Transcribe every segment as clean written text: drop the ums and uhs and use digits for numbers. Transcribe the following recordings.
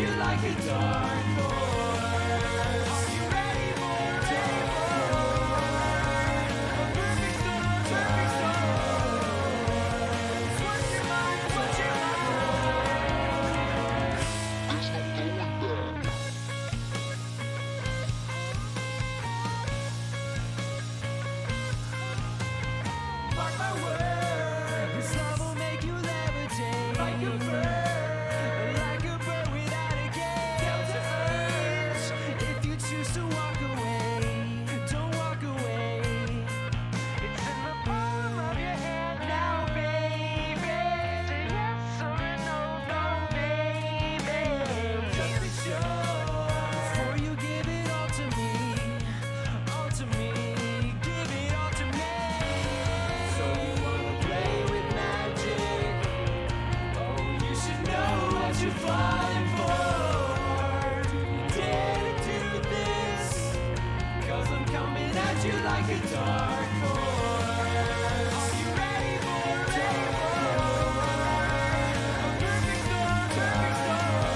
you like a dark horse. Are you ready for a perfect storm? Perfect storm. What's your mind? What's your mind? There's no going back. Mark my words, this love will make you levitate like a bird without a cage. Down to earth, if you choose to walk away, don't walk away. It's in the palm of your hand now, baby. Say yes or no, no, baby. Just be sure before you give it all to me, all to me. Give it all to me. So you wanna play with magic? Oh, you should know what you're falling for. You dare to do this, 'cause I'm coming at you like a dark horse. Are you ready for a perfect storm? Perfect storm.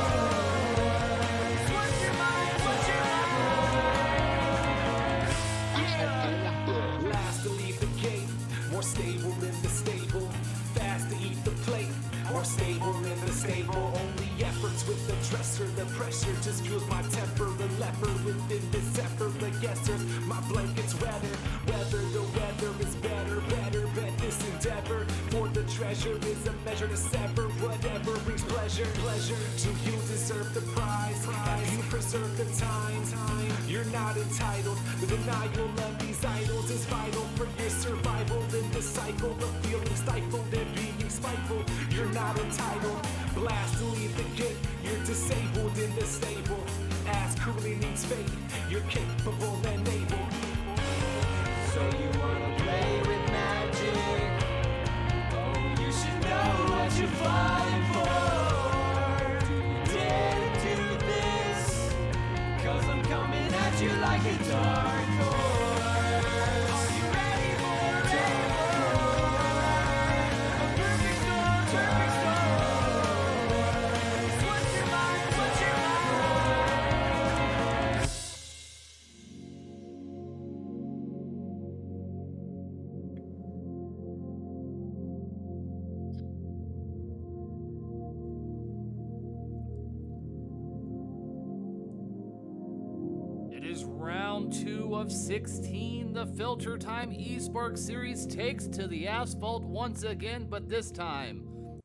What's your mind? What's your mind? There's no going back. Last to leave the gate, more stable in the stable. Fast to eat the plate, more stable in the stable. Only efforts with the dresser, the pressure just fuels my temper. The leopard within this effort, the guessers, my blanket's weather. Whether the weather is better, better bet this endeavor. For the treasure is a measure to sever. Whatever brings pleasure, pleasure. To you deserve the prize. Have you preserve the time? You're not entitled. The denial of these idols is vital for your survival in the cycle of feeling stifled and being spiteful. You're not entitled. Blast to leave the gate. You're disabled in the stable. Ask who really needs faith. You're capable and able. So you wanna play with magic? Oh, you should know what you're falling for. You dare to do this, 'cause I'm coming at you like a dark horse. Are you ready for a perfect storm? Perfect storm. What's your mind? What's your mind? It is round 2 of 16. The FilterTime eSpark series takes to the asphalt once again, but this time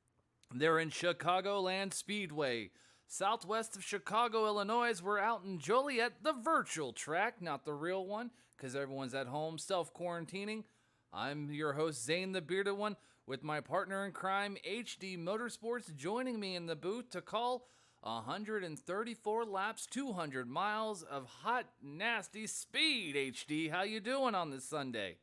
they're in Chicagoland Speedway. Southwest of Chicago, Illinois. We're out in Joliet, the virtual track, not the real one, because everyone's at home self-quarantining. I'm your host, Zane the Bearded One, with my partner in crime, HD Motorsports, joining me in the booth to call 134 laps, 200 miles of hot, nasty speed. HD, how you doing on this Sunday?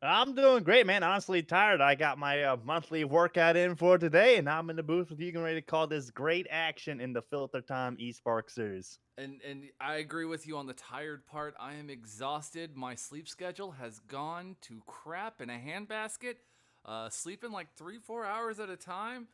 I'm doing great, man. Honestly, tired. I got my monthly workout in for today, and I'm in the booth with you, getting ready to call this great action in the FilterTime eSpark series. And I agree with you on the tired part. I am exhausted. My sleep schedule has gone to crap in a handbasket. Sleeping like 3-4 hours at a time.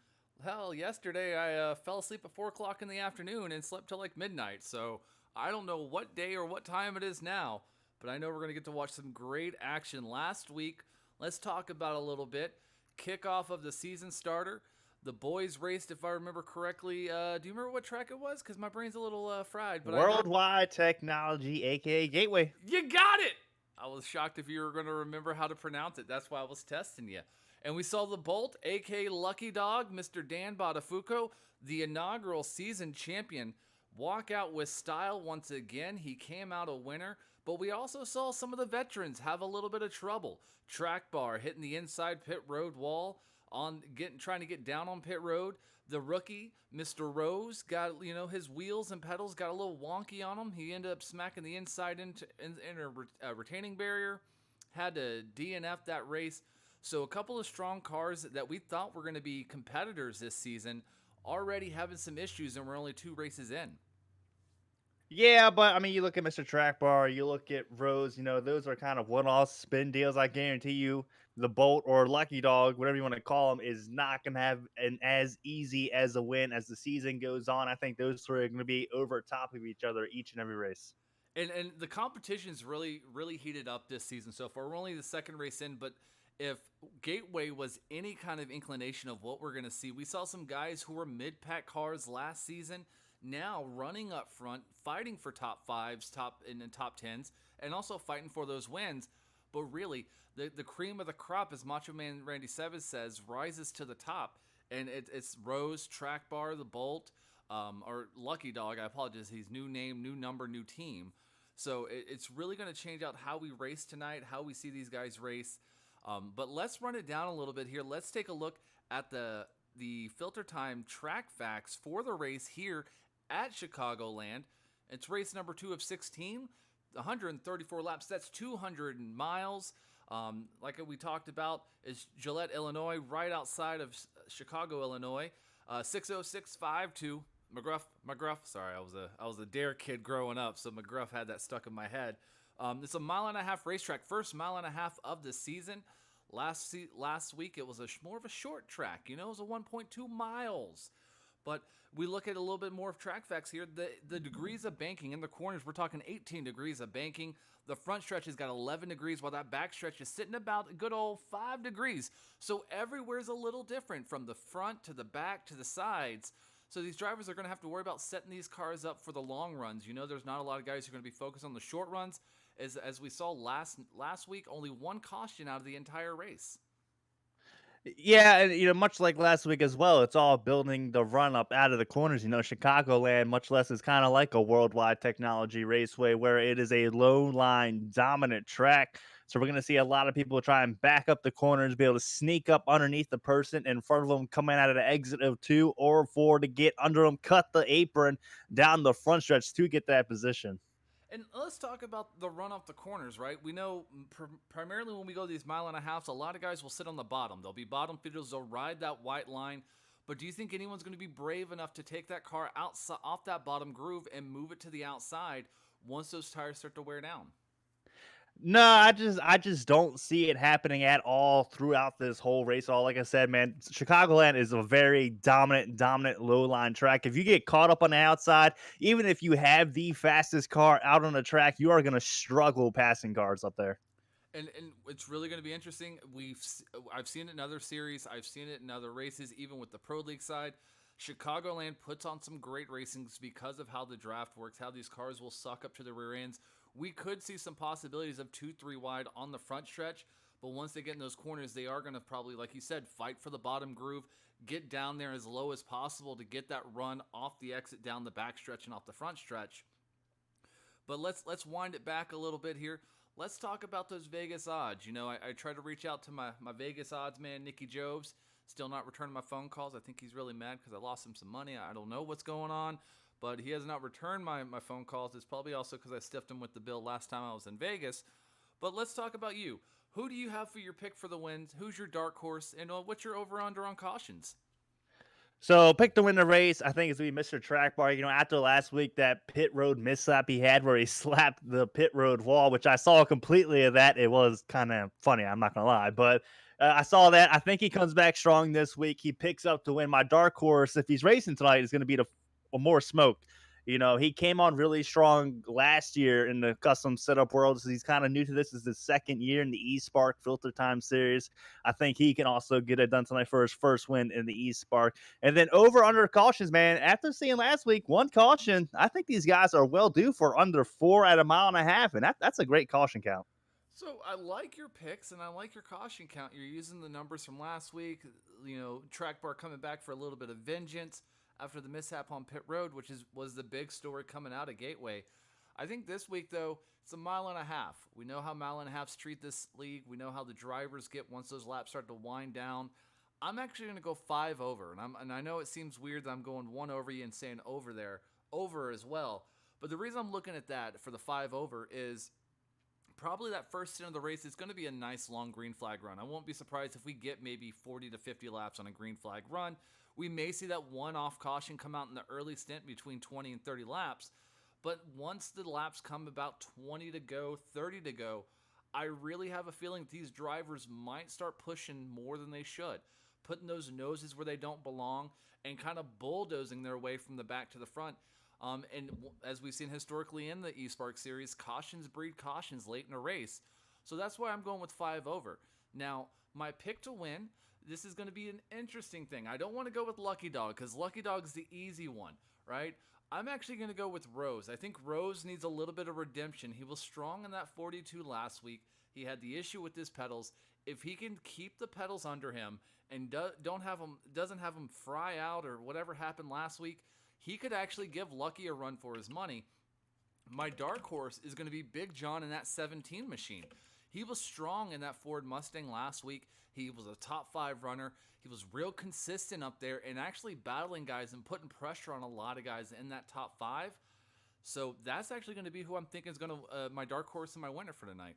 Hell, yesterday I fell asleep at 4 o'clock in the afternoon and slept till like midnight. So I don't know what day or what time it is now, but I know we're going to get to watch some great action. Last week, let's talk about a little bit. Kickoff of the season starter. The boys raced, if I remember correctly. Do you remember what track it was? Because my brain's a little fried. But Worldwide Technology, a.k.a. Gateway. You got it! I was shocked if you were going to remember how to pronounce it. That's why I was testing you. And we saw the Bolt, a.k.a. Lucky Dog, Mr. Dan Botafuco, the inaugural season champion, walk out with style once again. He came out a winner. But we also saw some of the veterans have a little bit of trouble. Track bar hitting the inside pit road wall, trying to get down on pit road. The rookie, Mr. Rose, got his wheels and pedals got a little wonky on him. He ended up smacking the inside in a retaining barrier. Had to DNF that race. So a couple of strong cars that we thought were going to be competitors this season already having some issues, and we're only 2 races in. Yeah, but I mean, you look at Mr. Track Bar, you look at Rose, those are kind of one-off spin deals. I guarantee you, the Bolt or Lucky Dog, whatever you want to call them, is not going to have an as easy as a win as the season goes on. I think those three are going to be over top of each other each and every race. And the competition's really heated up this season so far. We're only the second race in, but if Gateway was any kind of inclination of what we're going to see, we saw some guys who were mid-pack cars last season now running up front, fighting for top fives, top and top tens, and also fighting for those wins. But really, the cream of the crop, as Macho Man Randy Savage says, rises to the top, and it's Rose, Track Bar, the Bolt, or Lucky Dog. I apologize. He's new name, new number, new team. So it's really going to change out how we race tonight, how we see these guys race. But let's run it down a little bit here. Let's take a look at the FilterTime track facts for the race here at Chicagoland. It's race number 2 of 16, 134 laps. That's 200 miles. Like we talked about, is Gillette, Illinois, right outside of Chicago, Illinois. 60652. McGruff. Sorry, I was a dare kid growing up, so McGruff had that stuck in my head. It's a 1.5-mile racetrack, first 1.5 miles of the season. Last week it was more of a short track. It was a 1.2 miles. But we look at a little bit more of track facts here. The degrees of banking in the corners, we're talking 18 degrees of banking. The front stretch has got 11 degrees, while that back stretch is sitting about a good old 5 degrees. So everywhere's a little different, from the front to the back to the sides. So these drivers are going to have to worry about setting these cars up for the long runs. There's not a lot of guys who are going to be focused on the short runs. As we saw last week, only one caution out of the entire race. Yeah, and much like last week as well, it's all building the run up out of the corners. Chicagoland, much less, is kind of like a worldwide technology raceway where it is a low line dominant track. So we're going to see a lot of people try and back up the corners, be able to sneak up underneath the person in front of them coming out of the exit of 2 or 4 to get under them, cut the apron down the front stretch to get that position. And let's talk about the run off the corners, right? We know primarily when we go these 1.5 miles, a lot of guys will sit on the bottom. They'll be bottom feeders. They'll ride that white line. But do you think anyone's going to be brave enough to take that car outside, off that bottom groove and move it to the outside once those tires start to wear down? No, I just don't see it happening at all throughout this whole race. All like I said, man, Chicagoland is a very dominant low line track. If you get caught up on the outside, even if you have the fastest car out on the track, you are going to struggle passing cars up there. And it's really going to be interesting. I've seen it in other series. I've seen it in other races, even with the Pro League side. Chicagoland puts on some great racings because of how the draft works, how these cars will suck up to the rear ends. We could see some possibilities of 2-3 wide on the front stretch, but once they get in those corners, they are going to probably, like you said, fight for the bottom groove, get down there as low as possible to get that run off the exit down the back stretch and off the front stretch. But let's wind it back a little bit here. Let's talk about those Vegas odds. I try to reach out to my Vegas odds man, Nicky Jobs. Still not returning my phone calls. I think he's really mad because I lost him some money. I don't know what's going on, but he has not returned my phone calls. It's probably also because I stiffed him with the bill last time I was in Vegas. But let's talk about you. Who do you have for your pick for the wins? Who's your dark horse? And what's your over-under on cautions? So pick to win the race. I think it's gonna be Mr. Track Bar. After last week, that pit road mishap he had where he slapped the pit road wall, which I saw completely of that. It was kind of funny. I'm not gonna lie, but I saw that. I think he comes back strong this week. He picks up to win. My dark horse, if he's racing tonight, is going to be the more smoke. He came on really strong last year in the custom setup world. So he's kind of new to this. This is his second year in the eSpark FilterTime series. I think he can also get it done tonight for his first win in the eSpark. And then over under cautions, man. After seeing last week, one caution, I think these guys are well due for under 4 at 1.5 miles. And that's a great caution count. So I like your picks and I like your caution count. You're using the numbers from last week. Track Bar coming back for a little bit of vengeance after the mishap on pit road, which was the big story coming out of Gateway. I think this week, though, it's a 1.5 miles. We know how 1.5 miles treat this league. We know how the drivers get once those laps start to wind down. I'm actually going to go 5 over, and I know it seems weird that I'm going 1 over you and saying over as well. But the reason I'm looking at that for the 5 over is probably that first stint of the race is going to be a nice long green flag run. I won't be surprised if we get maybe 40 to 50 laps on a green flag run. We may see that one off caution come out in the early stint between 20 and 30 laps. But once the laps come about 20 to go, 30 to go, I really have a feeling these drivers might start pushing more than they should, putting those noses where they don't belong and kind of bulldozing their way from the back to the front. As we've seen historically in the eSpark series, cautions breed cautions late in a race. So that's why I'm going with 5 over. Now, my pick to win, this is going to be an interesting thing. I don't want to go with Lucky Dog because Lucky Dog's the easy one, right? I'm actually going to go with Rose. I think Rose needs a little bit of redemption. He was strong in that 42 last week. He had the issue with his pedals. If he can keep the pedals under him and doesn't have him fry out or whatever happened last week, he could actually give Lucky a run for his money. My dark horse is going to be Big John in that 17 machine. He was strong in that Ford Mustang last week. He was a top 5 runner. He was real consistent up there and actually battling guys and putting pressure on a lot of guys in that top 5. So that's actually going to be who I'm thinking is going to my dark horse and my winner for tonight.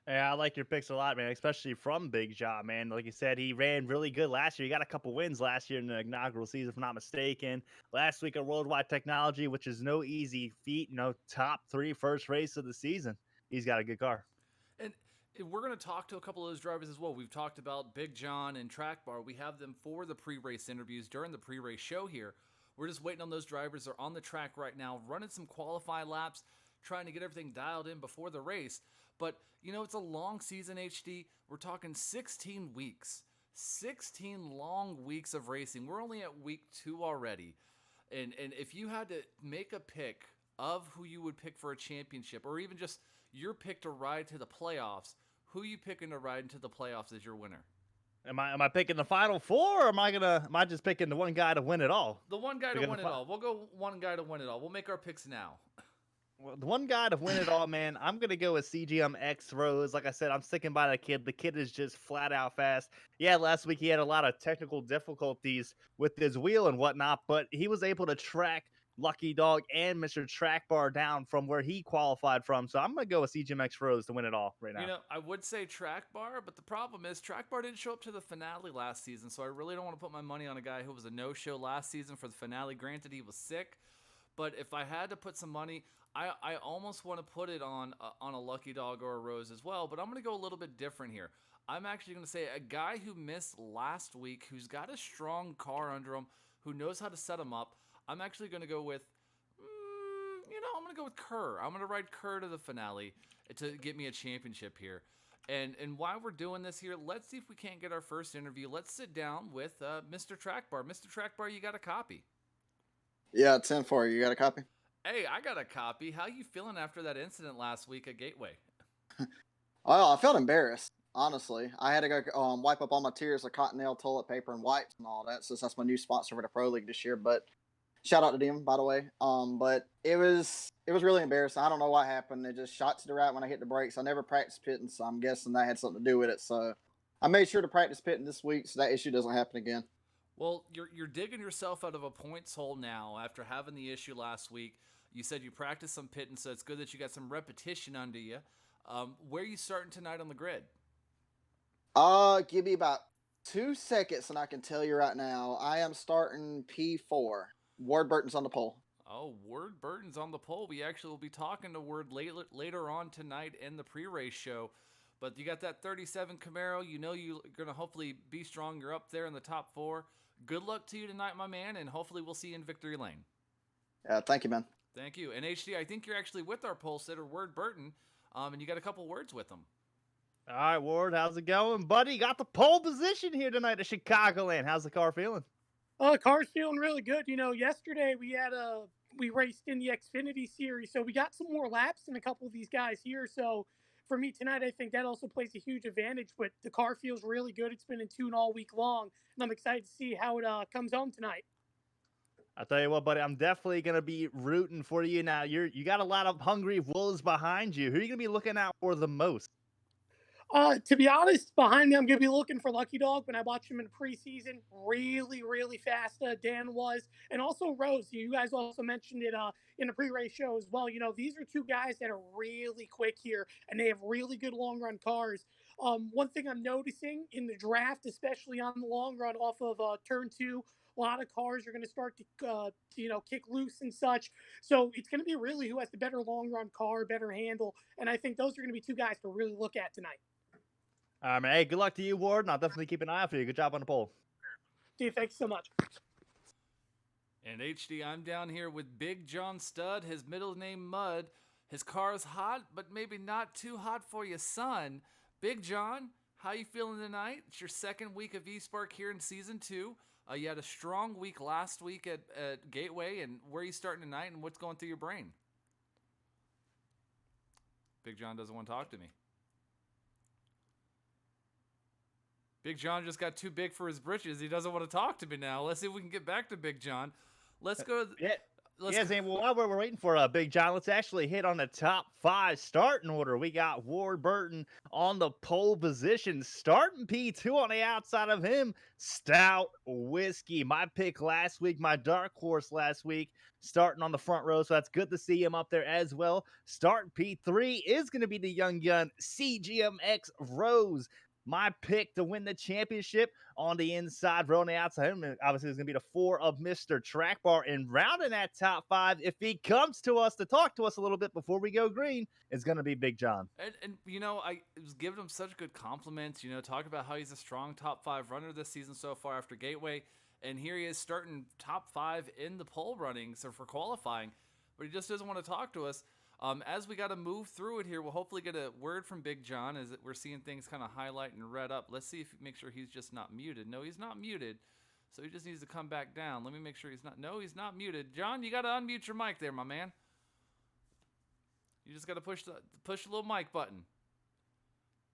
Yeah, I like your picks a lot, man, especially from Big John, man. Like you said, he ran really good last year. He got a couple wins last year in the inaugural season, if I'm not mistaken. Last week at Worldwide Technology, which is no easy feat, top 3 first race of the season. He's got a good car. And we're going to talk to a couple of those drivers as well. We've talked about Big John and Track Bar. We have them for the pre-race interviews during the pre-race show here. We're just waiting on those drivers. They're on the track right now, running some qualify laps, trying to get everything dialed in before the race. But, it's a long season, HD. We're talking 16 weeks. 16 long weeks of racing. We're only at week 2 already. And if you had to make a pick of who you would pick for a championship, or even just your pick to ride to the playoffs, who you picking to ride into the playoffs as your winner? Am I picking the final 4, or am I just picking the one guy to win it all? The one guy to win it all. We'll go one guy to win it all. We'll make our picks now. Well, the one guy to win it all, man, I'm going to go with CGMX Rose. Like I said, I'm sticking by the kid. The kid is just flat out fast. Yeah, last week he had a lot of technical difficulties with his wheel and whatnot, but he was able to track Lucky Dog and Mr. Track Bar down from where he qualified from. So I'm going to go with CGMX Rose to win it all right now. I would say Track Bar, but the problem is Track Bar didn't show up to the finale last season, so I really don't want to put my money on a guy who was a no-show last season for the finale. Granted, he was sick, but if I had to put some money, I almost want to put it on a Lucky Dog or a Rose as well, but I'm going to go a little bit different here. I'm actually going to say a guy who missed last week, who's got a strong car under him, who knows how to set him up. I'm actually going to go with, I'm going to go with Kerr. I'm going to ride Kerr to the finale to get me a championship here. And while we're doing this here, let's see if we can't get our first interview. Let's sit down with Mr. Track Bar. Mr. Track Bar, you got a copy? Yeah, 10-4. You got a copy? Hey, I got a copy. How you feeling after that incident last week at Gateway? Oh, I felt embarrassed, honestly. I had to go wipe up all my tears with Cottonelle toilet paper and wipes and all that, since that's my new sponsor for the Pro League this year. But shout out to them, by the way. But it was really embarrassing. I don't know what happened. It just shot to the right when I hit the brakes. I never practiced pitting, so I'm guessing that had something to do with it. So I made sure to practice pitting this week so that issue doesn't happen again. Well, you're digging yourself out of a points hole now after having the issue last week. You said you practiced some pitting, so it's good that you got some repetition under you. Where are you starting tonight on the grid? Give me about 2 seconds and I can tell you right now. I am starting P4. Ward Burton's on the pole. Oh, Ward Burton's on the pole. We actually will be talking to Ward later on tonight in the pre-race show. But you got that 37 Camaro. You're going to hopefully be strong. You're up there in the top 4. Good luck to you tonight, my man, and hopefully we'll see you in victory lane. Thank you, man. Thank you. And HD, I think you're actually with our pole sitter, Ward Burton, and you got a couple words with him. All right, Ward, how's it going, buddy? Got the pole position here tonight at Chicagoland. How's the car feeling? Car's feeling really good. Yesterday we raced in the Xfinity series, so we got some more laps than a couple of these guys here. So for me tonight, I think that also plays a huge advantage. But the car feels really good. It's been in tune all week long, and I'm excited to see how it comes home tonight. I'll tell you what, buddy, I'm definitely gonna be rooting for you now. You got a lot of hungry wolves behind you. Who are you gonna be looking out for the most? To be honest, behind me, I'm going to be looking for Lucky Dog. When I watched him in preseason, really, really fast, Dan was. And also Rose. You guys also mentioned it in the pre-race show as well. These are two guys that are really quick here, and they have really good long-run cars. One thing I'm noticing in the draft, especially on the long run off of turn 2, a lot of cars are going to start to, kick loose and such. So it's going to be really who has the better long run car, better handle. And I think those are going to be 2 guys to really look at tonight. All right, man. Hey, good luck to you, Ward, and I'll definitely keep an eye out for you. Good job on the poll. Dude, thanks so much. And HD, I'm down here with Big John Stud, his middle name Mud. His car's hot, but maybe not too hot for your son. Big John, how you feeling tonight? It's your second week of eSpark here in Season 2. You had a strong week last week at Gateway, and where are you starting tonight, and what's going through your brain? Big John doesn't want to talk to me. Big John just got too big for his britches. He doesn't want to talk to me now. Let's see if we can get back to Big John. Let's go. Zane, well, while we're waiting for Big John, let's actually hit on the top 5 starting order. We got Ward Burton on the pole position, starting P2 on the outside of him. Stout Whiskey, my pick last week, my dark horse last week, starting on the front row, so that's good to see him up there as well. Starting P3 is going to be the young gun, CGMX Rose. My pick to win the championship on the inside row on the outside. And obviously, it's going to be the 4 of Mr. Track Bar. And rounding that top 5, if he comes to us to talk to us a little bit before we go green, it's going to be Big John. And I was giving him such good compliments, talk about how he's a strong top 5 runner this season so far after Gateway. And here he is starting top 5 in the pole running, so for qualifying. But he just doesn't want to talk to us. As we got to move through it here, we'll hopefully get a word from Big John as we're seeing things kind of highlight and red up. Let's see if make sure he's just not muted. No, he's not muted. So he just needs to come back down. Let me make sure he's not. No, he's not muted. John, you got to unmute your mic there, my man. You just got to push the little mic button.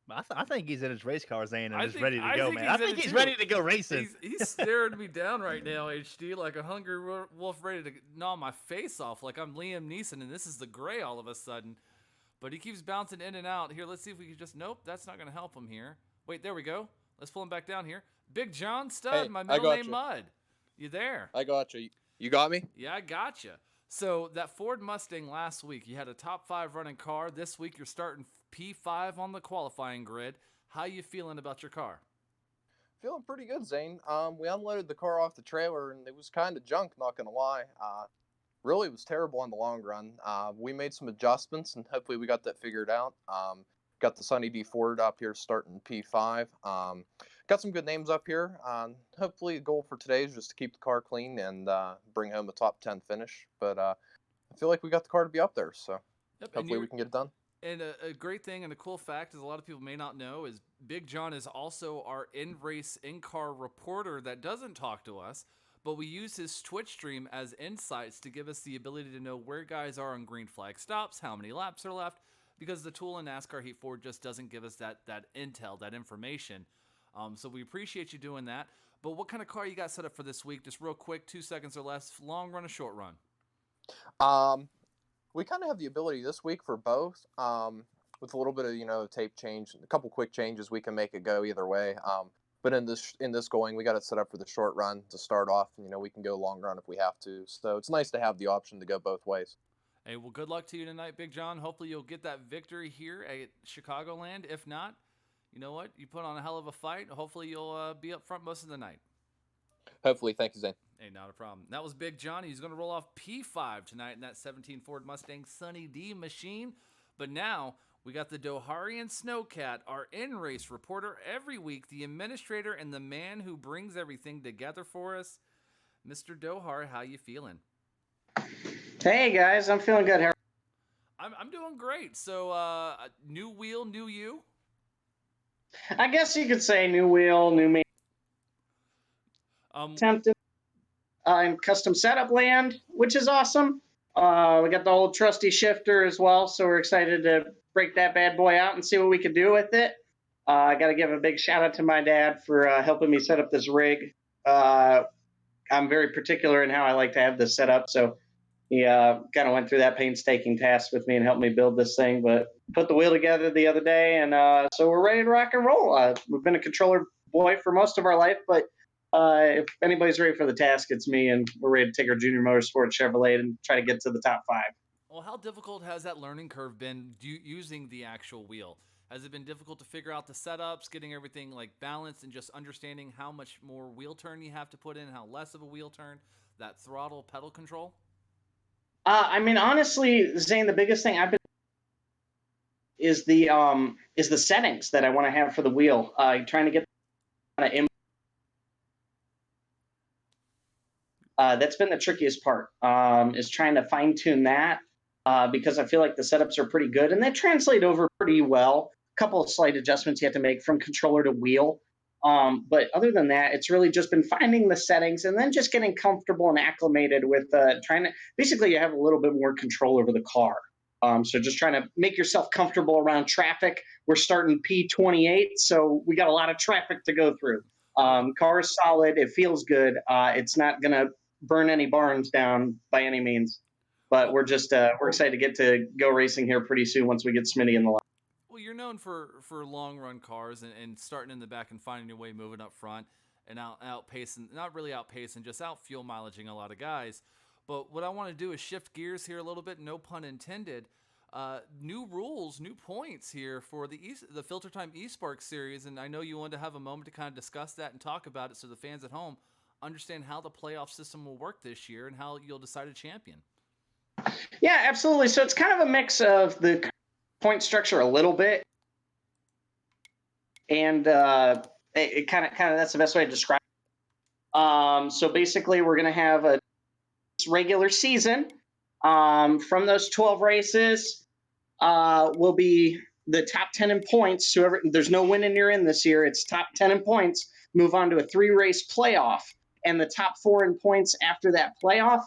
I think he's in his race car, Zane, and I is think- ready to I go, think man. I he's in think it he's too. ready to go racing. He's staring me down right now, HD, like a hungry wolf ready to gnaw my face off, like I'm Liam Neeson, and this is the gray all of a sudden. But he keeps bouncing in and out. Here, let's see if we can just... Nope, that's not going to help him here. Wait, there we go. Let's pull him back down here. Big John Stud, Hey, my I middle got name you. Mud. You there? I got you. You got me? Yeah, I gotcha. So that Ford Mustang last week, you had a top 5 running car. This week, you're starting P5 on the qualifying grid. How you feeling about your car? Feeling pretty good, Zane. We unloaded the car off the trailer, and it was kind of junk, not going to lie. Really was terrible on the long run. We made some adjustments, and hopefully we got that figured out. Got the Sunny D Ford up here starting P5. Got some good names up here. Hopefully the goal for today is just to keep the car clean and bring home a top 10 finish. But I feel like we got the car to be up there, so hopefully we can get it done. And a great thing and a cool fact is a lot of people may not know is Big John is also our in-race, in-car reporter that doesn't talk to us. But we use his Twitch stream as insights to give us the ability to know where guys are on green flag stops, how many laps are left, because the tool in NASCAR Heat 4 just doesn't give us that intel, that information. So we appreciate you doing that. But what kind of car you got set up for this week? Just real quick, 2 seconds or less, long run or short run? We kind of have the ability this week for both. With a little bit of tape change, a couple quick changes, we can make it go either way. But in this going, we got it set up for the short run to start off. We can go long run if we have to. So it's nice to have the option to go both ways. Hey, well, good luck to you tonight, Big John. Hopefully you'll get that victory here at Chicagoland. If not, you know what? You put on a hell of a fight. Hopefully you'll be up front most of the night. Hopefully. Thank you, Zane. Hey, not a problem. That was Big Johnny. He's going to roll off P5 tonight in that 17 Ford Mustang Sunny D machine. But now we got the Doharian Snowcat, our in-race reporter every week, the administrator and the man who brings everything together for us. Mr. Dohar, how you feeling? Hey guys, I'm feeling good. I'm doing great. So, new wheel, new you? I guess you could say new wheel, new me. Attempted in custom setup land, which is awesome. We got the old trusty shifter as well, so we're excited to break that bad boy out and see what we can do with it. I got to give a big shout out to my dad for helping me set up this rig. I'm very particular in how I like to have this set up, so he kind of went through that painstaking task with me and helped me build this thing. But put the wheel together the other day, and so we're ready to rock and roll. We've been a controller boy for most of our life, but if anybody's ready for the task, it's me, and we're ready to take our junior motorsports Chevrolet and try to get to the top 5. Well, how difficult has that learning curve been using the actual wheel? Has it been difficult to figure out the setups, getting everything like balanced, and just understanding how much more wheel turn you have to put in, how less of a wheel turn, that throttle pedal control? I mean, honestly, Zane, the biggest thing I've been is the settings that I want to have for the wheel. Trying to get kind of that's been the trickiest part. Is trying to fine tune that because I feel like the setups are pretty good and they translate over pretty well. A couple of slight adjustments you have to make from controller to wheel. But other than that, it's really just been finding the settings and then just getting comfortable and acclimated with trying to basically you have a little bit more control over the car. So just trying to make yourself comfortable around traffic. We're starting P28, so we got a lot of traffic to go through. Car is solid. It feels good. It's not going to burn any barns down by any means. But we're just we're excited to get to go racing here pretty soon once we get Smitty in the line. Well, you're known for long run cars and starting in the back and finding your way moving up front and outpacing, not really outpacing, just out fuel mileaging a lot of guys. But what I want to do is shift gears here a little bit, no pun intended. New rules, new points here for the FilterTime eSpark series, and I know you wanted to have a moment to kind of discuss that and talk about it so the fans at home understand how the playoff system will work this year and how you'll decide a champion. Yeah, absolutely. So it's kind of a mix of the point structure a little bit, and it kind of that's the best way to describe it. So basically, we're going to have a regular season. From those 12 races, will be the top 10 in points. Whoever, there's no win and you're in this year. It's top 10 in points. Move on to a 3-race playoff, and the top 4 in points after that playoff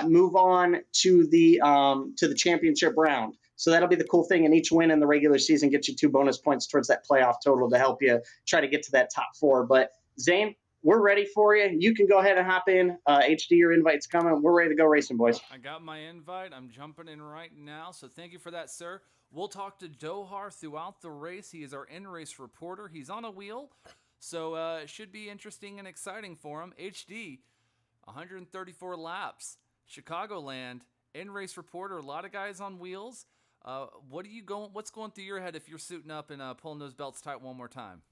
move on to the championship round. So that'll be the cool thing. And each win in the regular season gets you 2 bonus points towards that playoff total to help you try to get to that top 4. But Zane, we're ready for you. You can go ahead and hop in. HD, your invite's coming. We're ready to go racing, boys. I got my invite. I'm jumping in right now. So thank you for that, sir. We'll talk to Dohar throughout the race. He is our in-race reporter. He's on a wheel, so it should be interesting and exciting for him. HD, 134 laps. Chicagoland, in-race reporter. A lot of guys on wheels. What's going through your head if you're suiting up and pulling those belts tight one more time?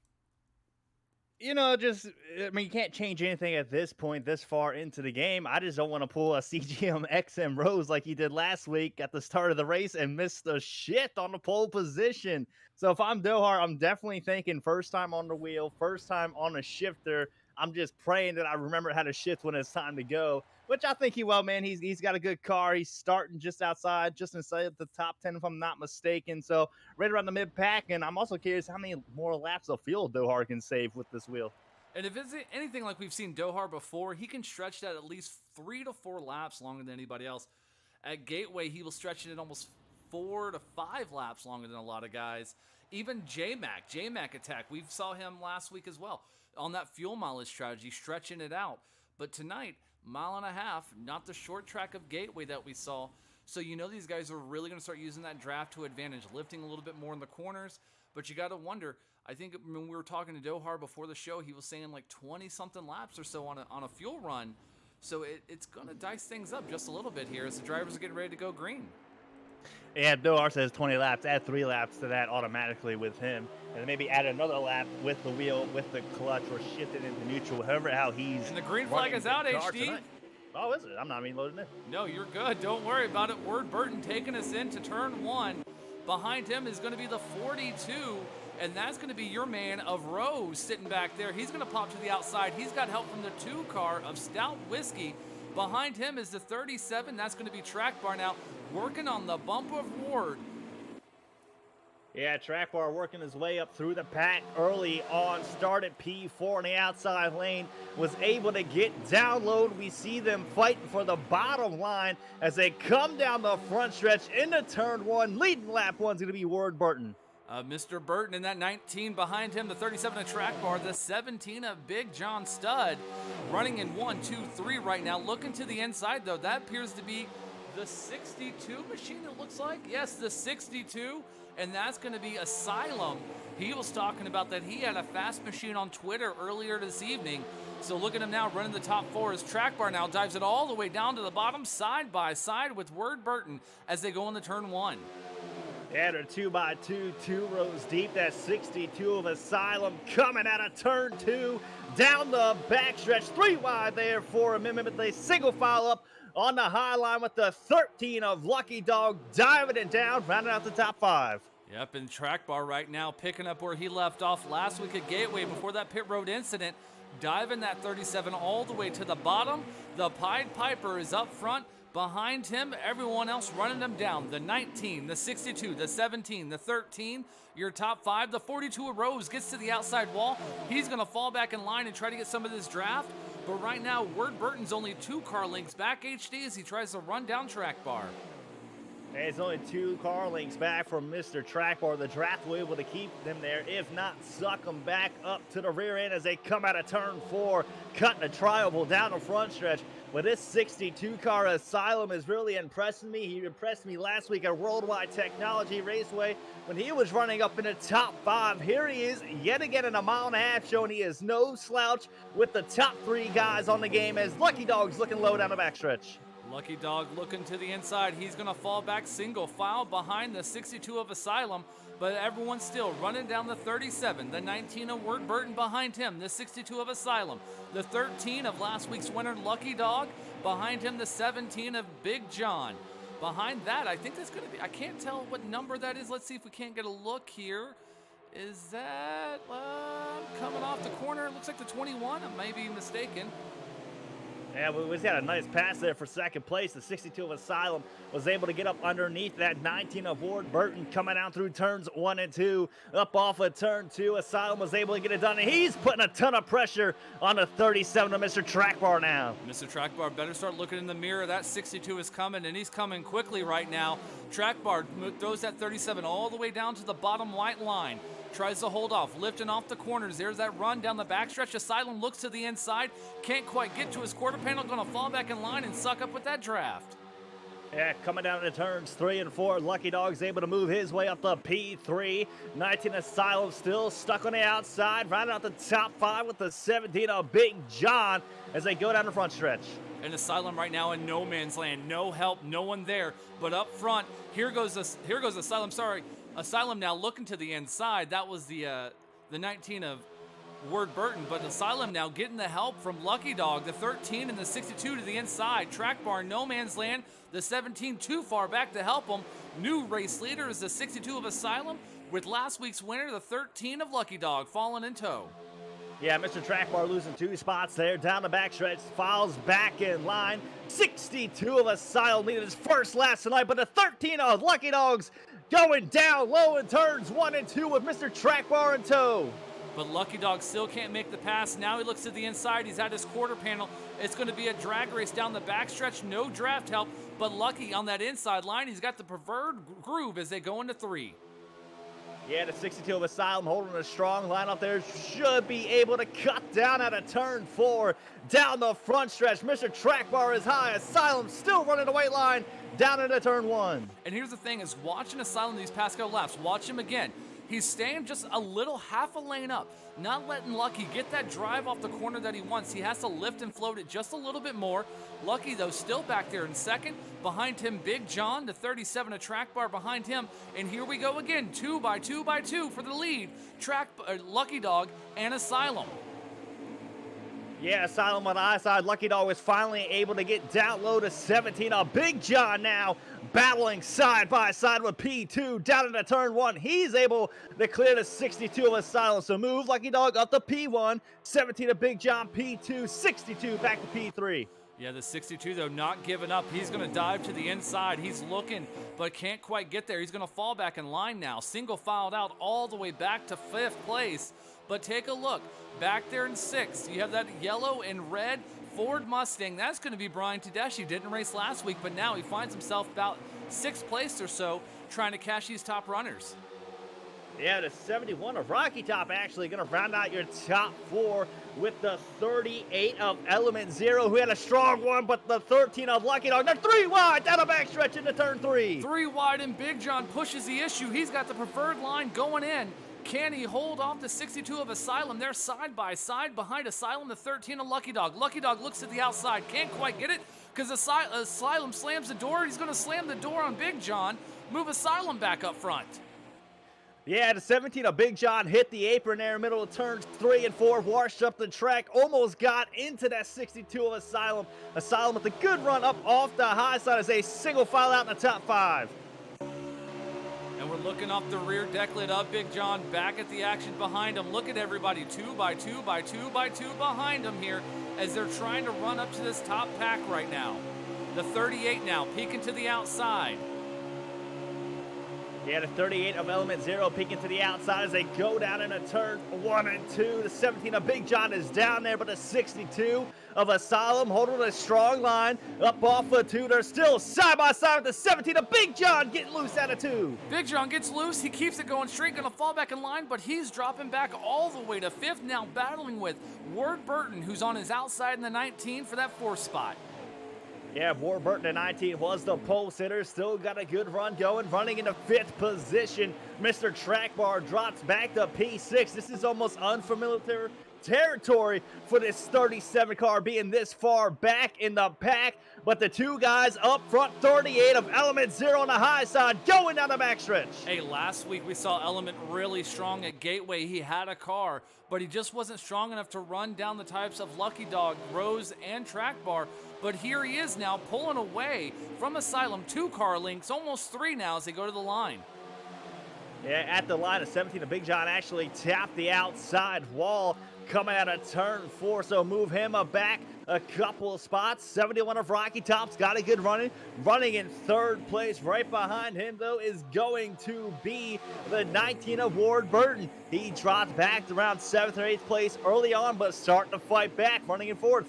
You can't change anything at this point, this far into the game. I just don't want to pull a CGM XM Rose like he did last week at the start of the race and miss the shit on the pole position. So if I'm Dohar, I'm definitely thinking first time on the wheel, first time on a shifter. I'm just praying that I remember how to shift when it's time to go, which I think he will, man. He's got a good car. He's starting just outside, just inside the top 10, if I'm not mistaken. So right around the mid-pack, and I'm also curious how many more laps of fuel Dohar can save with this wheel. And if it's anything like we've seen Dohar before, he can stretch that at least 3 to 4 laps longer than anybody else. At Gateway, he will stretch it almost 4 to 5 laps longer than a lot of guys. Even J-Mac Attack, we saw him last week as well on that fuel mileage strategy, stretching it out. But tonight, 1.5 miles, not the short track of Gateway that we saw. So these guys are really going to start using that draft to advantage, lifting a little bit more in the corners. But you got to wonder, I think when we were talking to Dohar before the show, he was saying like 20-something laps or so on a fuel run. So it's going to dice things up just a little bit here as the drivers are getting ready to go green. Yeah, Dohar says 20 laps. Add 3 laps to that automatically with him. And then maybe add another lap with the wheel, with the clutch, or shift it into neutral, how he's... And the green flag is out, HD. Tonight. Oh, is it? I'm not even loading it. No, you're good. Don't worry about it. Ward Burton taking us into turn 1. Behind him is going to be the 42, and that's going to be your man of Rose sitting back there. He's going to pop to the outside. He's got help from the 2 car of Stout Whiskey. Behind him is the 37. That's going to be Track Bar now, working on the bump of Ward. Yeah, Track Bar working his way up through the pack early on. Started P4 in the outside lane. Was able to get down low. We see them fighting for the bottom line as they come down the front stretch into turn 1. Leading lap 1's going to be Ward Burton. Mr. Burton in that 19 behind him, the 37 of Track Bar, the 17 of Big John Studd, running in 1, 2, 3 right now. Looking to the inside, though, that appears to be the 62 machine, it looks like. Yes, the 62, and that's going to be Asylum. He was talking about that he had a fast machine on Twitter earlier this evening. So look at him now running the top 4 as Track Bar now dives it all the way down to the bottom, side by side with Ward Burton as they go into turn 1. And a 2x2, 2 rows deep. That's 62 of Asylum coming out of turn 2. Down the backstretch, 3 wide there for a minute, but they single file up on the high line with the 13 of Lucky Dog diving it down, rounding out the top 5. Yep, and Track Bar right now picking up where he left off last week at Gateway before that pit road incident. Diving that 37 all the way to the bottom. The Pied Piper is up front. Behind him, everyone else running them down. The 19, the 62, the 17, the 13, your top 5. The 42 of Rose gets to the outside wall. He's going to fall back in line and try to get some of this draft. But right now, Ward Burton's only 2 car lengths back HD as he tries to run down Track Bar. And it's only 2 car lengths back from Mr. Track Bar. The draft will be able to keep them there. If not, suck them back up to the rear end as they come out of turn 4, cutting a triangle down the front stretch. But this 62 car Asylum is really impressing me. He impressed me last week at Worldwide Technology Raceway when he was running up in the top 5. Here he is yet again in a mile and a half, showing he is no slouch with the top 3 guys on the game as Lucky Dog's looking low down the backstretch. Lucky Dog looking to the inside. He's going to fall back single file behind the 62 of Asylum, but everyone's still running down the 37. The 19 of Ward Burton behind him. The 62 of Asylum. The 13 of last week's winner, Lucky Dog. Behind him, the 17 of Big John. Behind that, I think that's going to be, I can't tell what number that is. Let's see if we can't get a look here. Is that coming off the corner? It looks like the 21. I may be mistaken. Yeah, we just had a nice pass there for second place. The 62 of Asylum was able to get up underneath that 19 of Ward Burton coming down through turns 1 and 2. Up off of turn 2, Asylum was able to get it done, and he's putting a ton of pressure on the 37 of Mr. Track Bar now. Mr. Track Bar better start looking in the mirror. That 62 is coming, and he's coming quickly right now. Track Bar throws that 37 all the way down to the bottom white line. Tries to hold off, lifting off the corners. There's that run down the backstretch. Asylum looks to the inside. Can't quite get to his quarter panel. Going to fall back in line and suck up with that draft. Yeah, coming down to turns 3 and 4. Lucky Dog's able to move his way up the P3. 19 Asylum still stuck on the outside. Rounding out the top 5 with the 17 of Big John as they go down the front stretch. And Asylum right now in no man's land. No help, no one there. But up front, here goes Asylum. Sorry. Asylum now looking to the inside. That was the 19 of Ward Burton, but Asylum now getting the help from Lucky Dog. The 13 and the 62 to the inside. Track Bar, no man's land. The 17 too far back to help him. New race leader is the 62 of Asylum with last week's winner, the 13 of Lucky Dog, falling in tow. Yeah, Mr. Track Bar losing 2 spots there. Down the backstretch, files back in line. 62 of Asylum leading his first lap tonight, but the 13 of Lucky Dogs going down low in turns 1 and 2 with Mr. Track Bar in tow. But Lucky Dog still can't make the pass. Now he looks to the inside. He's at his quarter panel. It's going to be a drag race down the backstretch. No draft help, but Lucky on that inside line. He's got the preferred groove as they go into 3. Yeah, the 62 of Asylum holding a strong line up there. Should be able to cut down out of turn 4. Down the front stretch, Mr. Track Bar is high. Asylum still running the white line down into turn 1. And here's the thing is watching Asylum these past couple laps. Watch him again. He's staying just a little half a lane up, not letting Lucky get that drive off the corner that he wants. He has to lift and float it just a little bit more. Lucky, though, still back there in second. Behind him, Big John, the 37, a Track Bar behind him. And here we go again, 2 by 2 by 2 for the lead. Lucky Dog and Asylum. Yeah, Asylum on the high side. Lucky Dog was finally able to get down low to 17. Big John now battling side by side with P2 down into turn 1. He's able to clear the 62 of Asylum. So move Lucky Dog up to P1. 17 of Big John, P2. 62 back to P3. Yeah, the 62, though, not giving up. He's going to dive to the inside. He's looking, but can't quite get there. He's going to fall back in line now. Single filed out all the way back to 5th place. But take a look. Back there in 6th, you have that yellow and red Ford Mustang. That's going to be Brian Tedeschi. Didn't race last week, but now he finds himself about 6th place or so trying to cash these top runners. Yeah, the 71 of Rocky Top actually going to round out your top 4 with the 38 of Element Zero, who had a strong one, but the 13 of Lucky Dog. They're 3 wide down the backstretch into turn 3. 3 wide, and Big John pushes the issue. He's got the preferred line going in. Can he hold off the 62 of Asylum? They're side by side behind Asylum, the 13 of Lucky Dog. Lucky Dog looks to the outside, can't quite get it because Asylum slams the door. He's going to slam the door on Big John, move Asylum back up front. Yeah, the 17 of Big John hit the apron there in the middle of turns 3 and 4, washed up the track, almost got into that 62 of Asylum. Asylum with a good run up off the high side as a single file out in the top 5. And we're looking off the rear deck lid of Big John, back at the action behind him. Look at everybody, 2 by 2 by 2 by 2 behind him here as they're trying to run up to this top pack right now. The 38 now, peeking to the outside. Yeah, the 38 of Element Zero peeking to the outside as they go down into turn 1 and 2. The 17 of Big John is down there, but the 62 of Asylum holding a strong line up off of 2. They're still side by side with the 17 of Big John getting loose out of 2. Big John gets loose. He keeps it going straight, going to fall back in line, but he's dropping back all the way to 5th, now battling with Ward Burton, who's on his outside in the 19 for that 4th spot. Yeah, Ward Burton at 19 was the pole sitter. Still got a good run going, running into 5th position. Mr. Track Bar drops back to P6. This is almost unfamiliar territory for this 37 car being this far back in the pack. But the 2 guys up front, 38 of Element Zero on the high side, going down the backstretch. Hey, last week we saw Element really strong at Gateway. He had a car, but he just wasn't strong enough to run down the types of Lucky Dog, Rose, and Track Bar. But here he is now pulling away from Asylum. 2 car links, almost 3 now as they go to the line. Yeah, at the line of 17 of Big John actually tapped the outside wall coming out of turn 4, so move him back a couple of spots. 71 of Rocky Top's got a good running in 3rd place. Right behind him, though, is going to be the 19 of Ward Burton. He dropped back to around 7th or 8th place early on, but starting to fight back, running in 4th.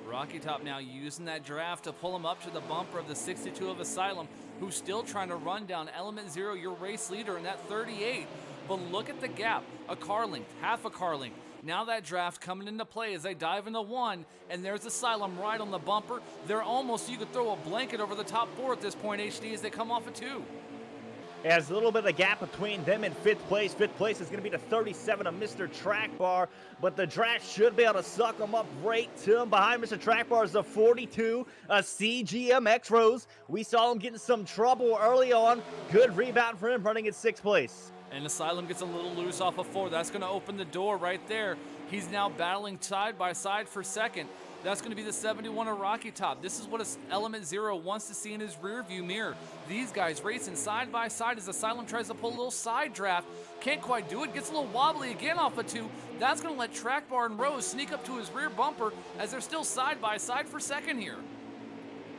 Rocky Top now using that draft to pull him up to the bumper of the 62 of Asylum, who's still trying to run down Element Zero, your race leader, in that 38. But look at the gap, a car length, half a car length. Now that draft coming into play as they dive into 1, and there's Asylum right on the bumper. They're almost, you could throw a blanket over the top 4 at this point, HD, as they come off of 2. There's a little bit of a gap between them and 5th place. 5th place is going to be the 37 of Mr. Track Bar, but the draft should be able to suck them up right to him. Behind Mr. Track Bar is the 42, a CGMX Rose. We saw him getting some trouble early on. Good rebound for him, running in 6th place. And Asylum gets a little loose off of 4. That's going to open the door right there. He's now battling side by side for 2nd. That's going to be the 71 of Rocky Top. This is what Element Zero wants to see in his rear view mirror. These guys racing side by side as Asylum tries to pull a little side draft. Can't quite do it. Gets a little wobbly again off of 2. That's going to let Track Bar and Rose sneak up to his rear bumper as they're still side by side for 2nd here.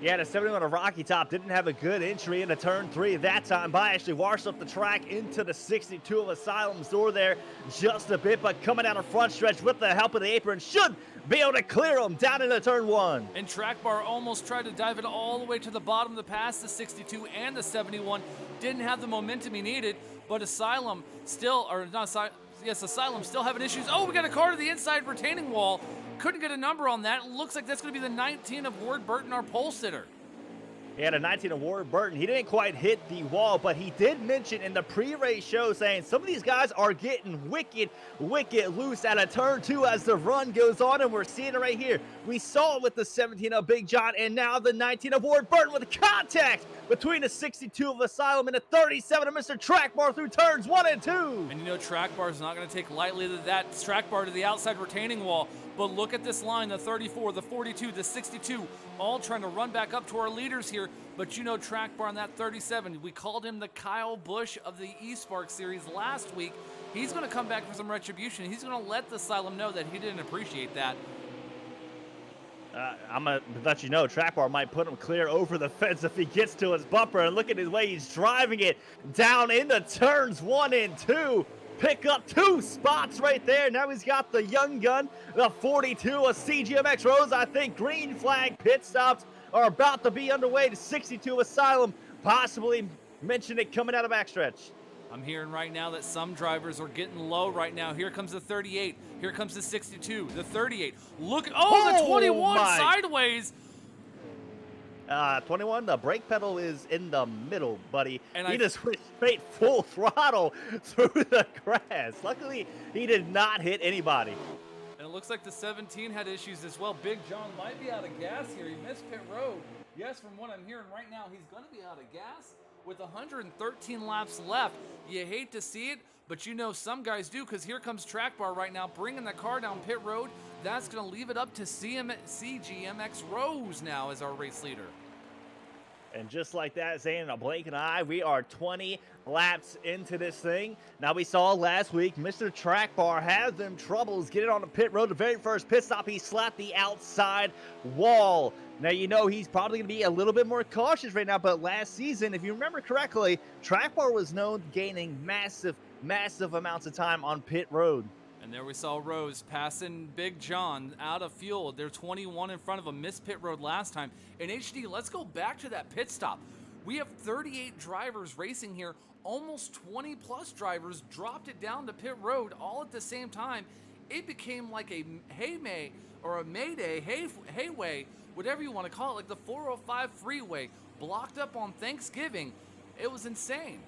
Yeah, the 71 of Rocky Top didn't have a good entry into turn 3 that time, but actually washed up the track into the 62 of Asylum's door there just a bit, but coming down the front stretch with the help of the apron should be able to clear him down into turn 1. And Track Bar almost tried to dive it all the way to the bottom of the pass, the 62 and the 71. Didn't have the momentum he needed, but Asylum still, or not Asylum, yes, Asylum still having issues. Oh, we got a car to the inside retaining wall. Couldn't get a number on that. Looks like that's going to be the 19 of Ward Burton, our pole sitter. Yeah, the 19 of Ward Burton. He didn't quite hit the wall, but he did mention in the pre-race show saying some of these guys are getting wicked loose out of turn 2 as the run goes on, and we're seeing it right here. We saw it with the 17 of Big John, and now the 19 of Ward Burton with contact between the 62 of Asylum and the 37 of Mr. Track Bar through turns 1 and 2. And you know Track Bar is not going to take lightly that Track Bar to the outside retaining wall. But look at this line, the 34, the 42, the 62, all trying to run back up to our leaders here. But you know Track Bar on that 37, we called him the Kyle Busch of the eSpark series last week. He's going to come back for some retribution. He's going to let the Asylum know that he didn't appreciate that. I'm going to let you know, Track Bar might put him clear over the fence if he gets to his bumper. And look at his way he's driving it down into turns 1 and 2. Pick up 2 spots right there. Now he's got the young gun, the 42, a CGMX Rose. I think green flag pit stops are about to be underway. The 62 Asylum possibly mentioned it coming out of backstretch. I'm hearing right now that some drivers are getting low right now. Here comes the 38. Here comes the 62, the 38. Look, the 21 sideways. 21, the brake pedal is in the middle, buddy. And he I- just went straight full throttle through the grass. Luckily, he did not hit anybody. And it looks like the 17 had issues as well. Big John might be out of gas here. He missed pit road. Yes, from what I'm hearing right now, he's going to be out of gas with 113 laps left. You hate to see it, but you know some guys do, because here comes Track Bar right now, bringing the car down pit road. That's going to leave it up to CGMX Rose now as our race leader. And just like that, Zane, in a blink of an eye, we are 20 laps into this thing. Now, we saw last week Mr. Track Bar have them troubles getting on the pit road. The very first pit stop, he slapped the outside wall. Now, you know he's probably going to be a little bit more cautious right now, but last season, if you remember correctly, Track Bar was known gaining massive amounts of time on pit road. And there we saw Rose passing Big John out of fuel. They're 21 in front of a missed pit road last time. In HD, let's go back to that pit stop. We have 38 drivers racing here. Almost 20 plus drivers dropped it down to pit road all at the same time. It became like a haymay or a mayday, hayway, whatever you want to call it, like the 405 freeway blocked up on Thanksgiving. It was insane.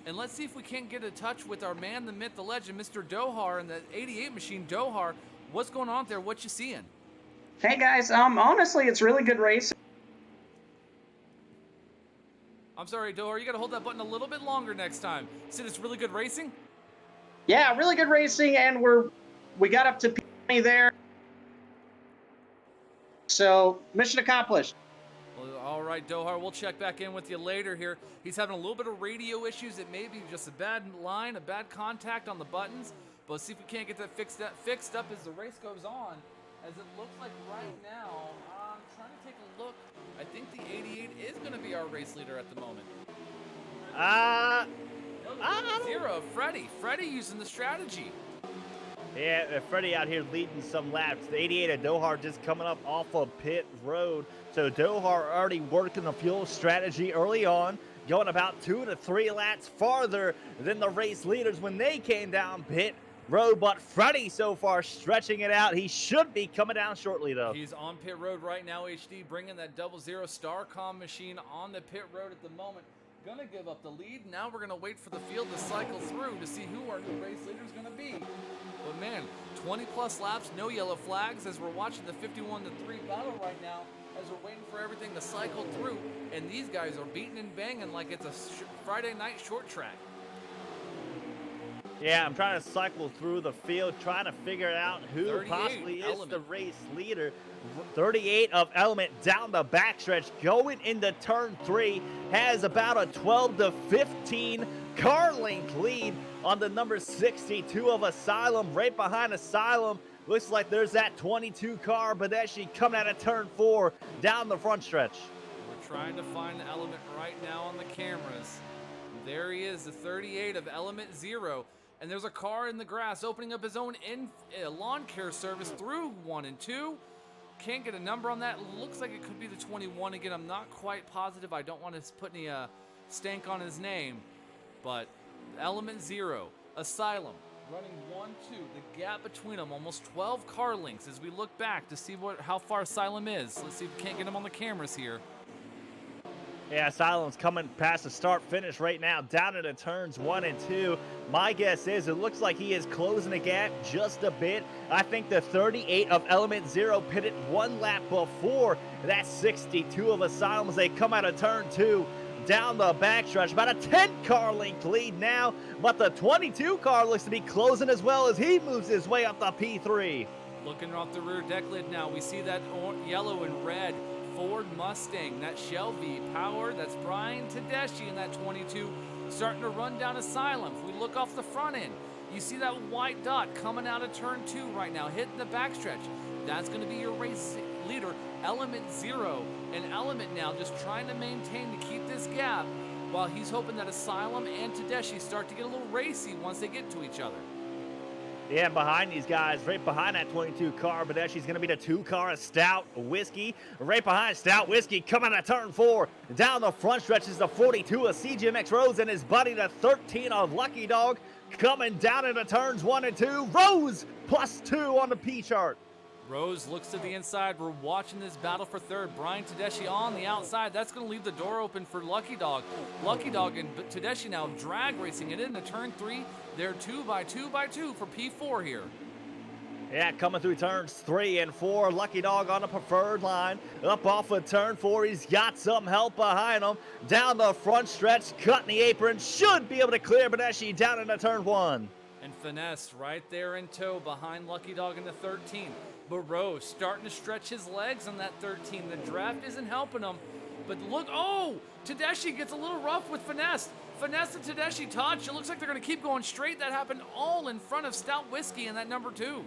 And let's see if we can't get in touch with our man, the myth, the legend, Mr. Dohar, and the 88 machine. Dohar, what's going on there? What you seeing? Hey guys, honestly, it's really good racing. I'm sorry, Dohar, you got to hold that button a little bit longer next time. You said it's really good racing? Yeah, really good racing, and we got up to P20 there. So, mission accomplished. Well, all right, Dohar, we'll check back in with you later here. He's having a little bit of radio issues. It may be just a bad line, a bad contact on the buttons. But let's see if we can't get that fixed up as the race goes on. As it looks like right now, I'm trying to take a look. I think the 88 is going to be our race leader at the moment. Zero, Freddie using the strategy. Yeah, Freddie out here leading some laps. The 88 of Dohar just coming up off of pit road. So Dohar already working the fuel strategy early on, going about 2 to 3 laps farther than the race leaders when they came down pit road. But Freddie so far stretching it out. He should be coming down shortly, though. He's on pit road right now, HD, bringing that 00 Starcom machine on the pit road at the moment. Gonna give up the lead. Now we're gonna wait for the field to cycle through to see who our new race leader is gonna be. But man, 20 plus laps, no yellow flags as we're watching the 51 to 3 battle right now as we're waiting for everything to cycle through. And these guys are beating and banging like it's a Friday night short track. Yeah, I'm trying to cycle through the field, trying to figure out who possibly is Element. the race leader. 38 of Element down the backstretch, going into turn 3, has about a 12 to 15 car length lead on the number 62 of Asylum. Right behind Asylum, looks like there's that 22 car, Badeshi, coming out of turn 4 down the front stretch. We're trying to find the Element right now on the cameras. There he is, the 38 of Element 0. And there's a car in the grass opening up his own lawn care service through 1 and 2. Can't get a number on that. Looks like it could be the 21. Again, I'm not quite positive. I don't want to put any stank on his name. But Element 0, Asylum, running 1-2. The gap between them, almost 12 car lengths as we look back to see how far Asylum is. Let's see if we can't get him on the cameras here. Yeah, Asylum's coming past the start-finish right now, down into turns 1 and 2. My guess is it looks like he is closing the gap just a bit. I think the 38 of Element 0 pitted 1 lap before that 62 of Asylum as they come out of turn 2 down the backstretch. About a 10-car length lead now, but the 22 car looks to be closing as well as he moves his way up the P3. Looking off the rear deck lid now, we see that yellow and red Ford Mustang, that Shelby power, that's Brian Tedeschi in that 22, starting to run down Asylum. If we look off the front end, you see that white dot coming out of turn 2 right now, hitting the backstretch. That's going to be your race leader, Element 0. And Element now just trying to maintain to keep this gap while he's hoping that Asylum and Tedeschi start to get a little racy once they get to each other. Yeah, behind these guys, right behind that 22 car, Badeshi's going to be the 2 car of Stout Whiskey. Right behind Stout Whiskey, coming out of turn 4. Down the front stretch is the 42 of CGMX Rose and his buddy, the 13 of Lucky Dog, coming down into turns 1 and 2. Rose +2 on the P chart. Rose looks to the inside. We're watching this battle for third. Brian Tedeschi on the outside. That's going to leave the door open for Lucky Dog. Lucky Dog and Tedeschi now drag racing it into turn 3. They're 2 by 2 by 2 for P4 here. Yeah, coming through turns 3 and 4. Lucky Dog on the preferred line. Up off of turn 4. He's got some help behind him. Down the front stretch, cutting the apron. Should be able to clear Tedeschi down into turn 1. And Finesse right there in tow behind Lucky Dog in the 13. But Rose starting to stretch his legs on that 13. The draft isn't helping him. But look, oh! Tedeschi gets a little rough with Finesse. Finesse and Tedeschi touch. It looks like they're going to keep going straight. That happened all in front of Stout Whiskey in that number 2.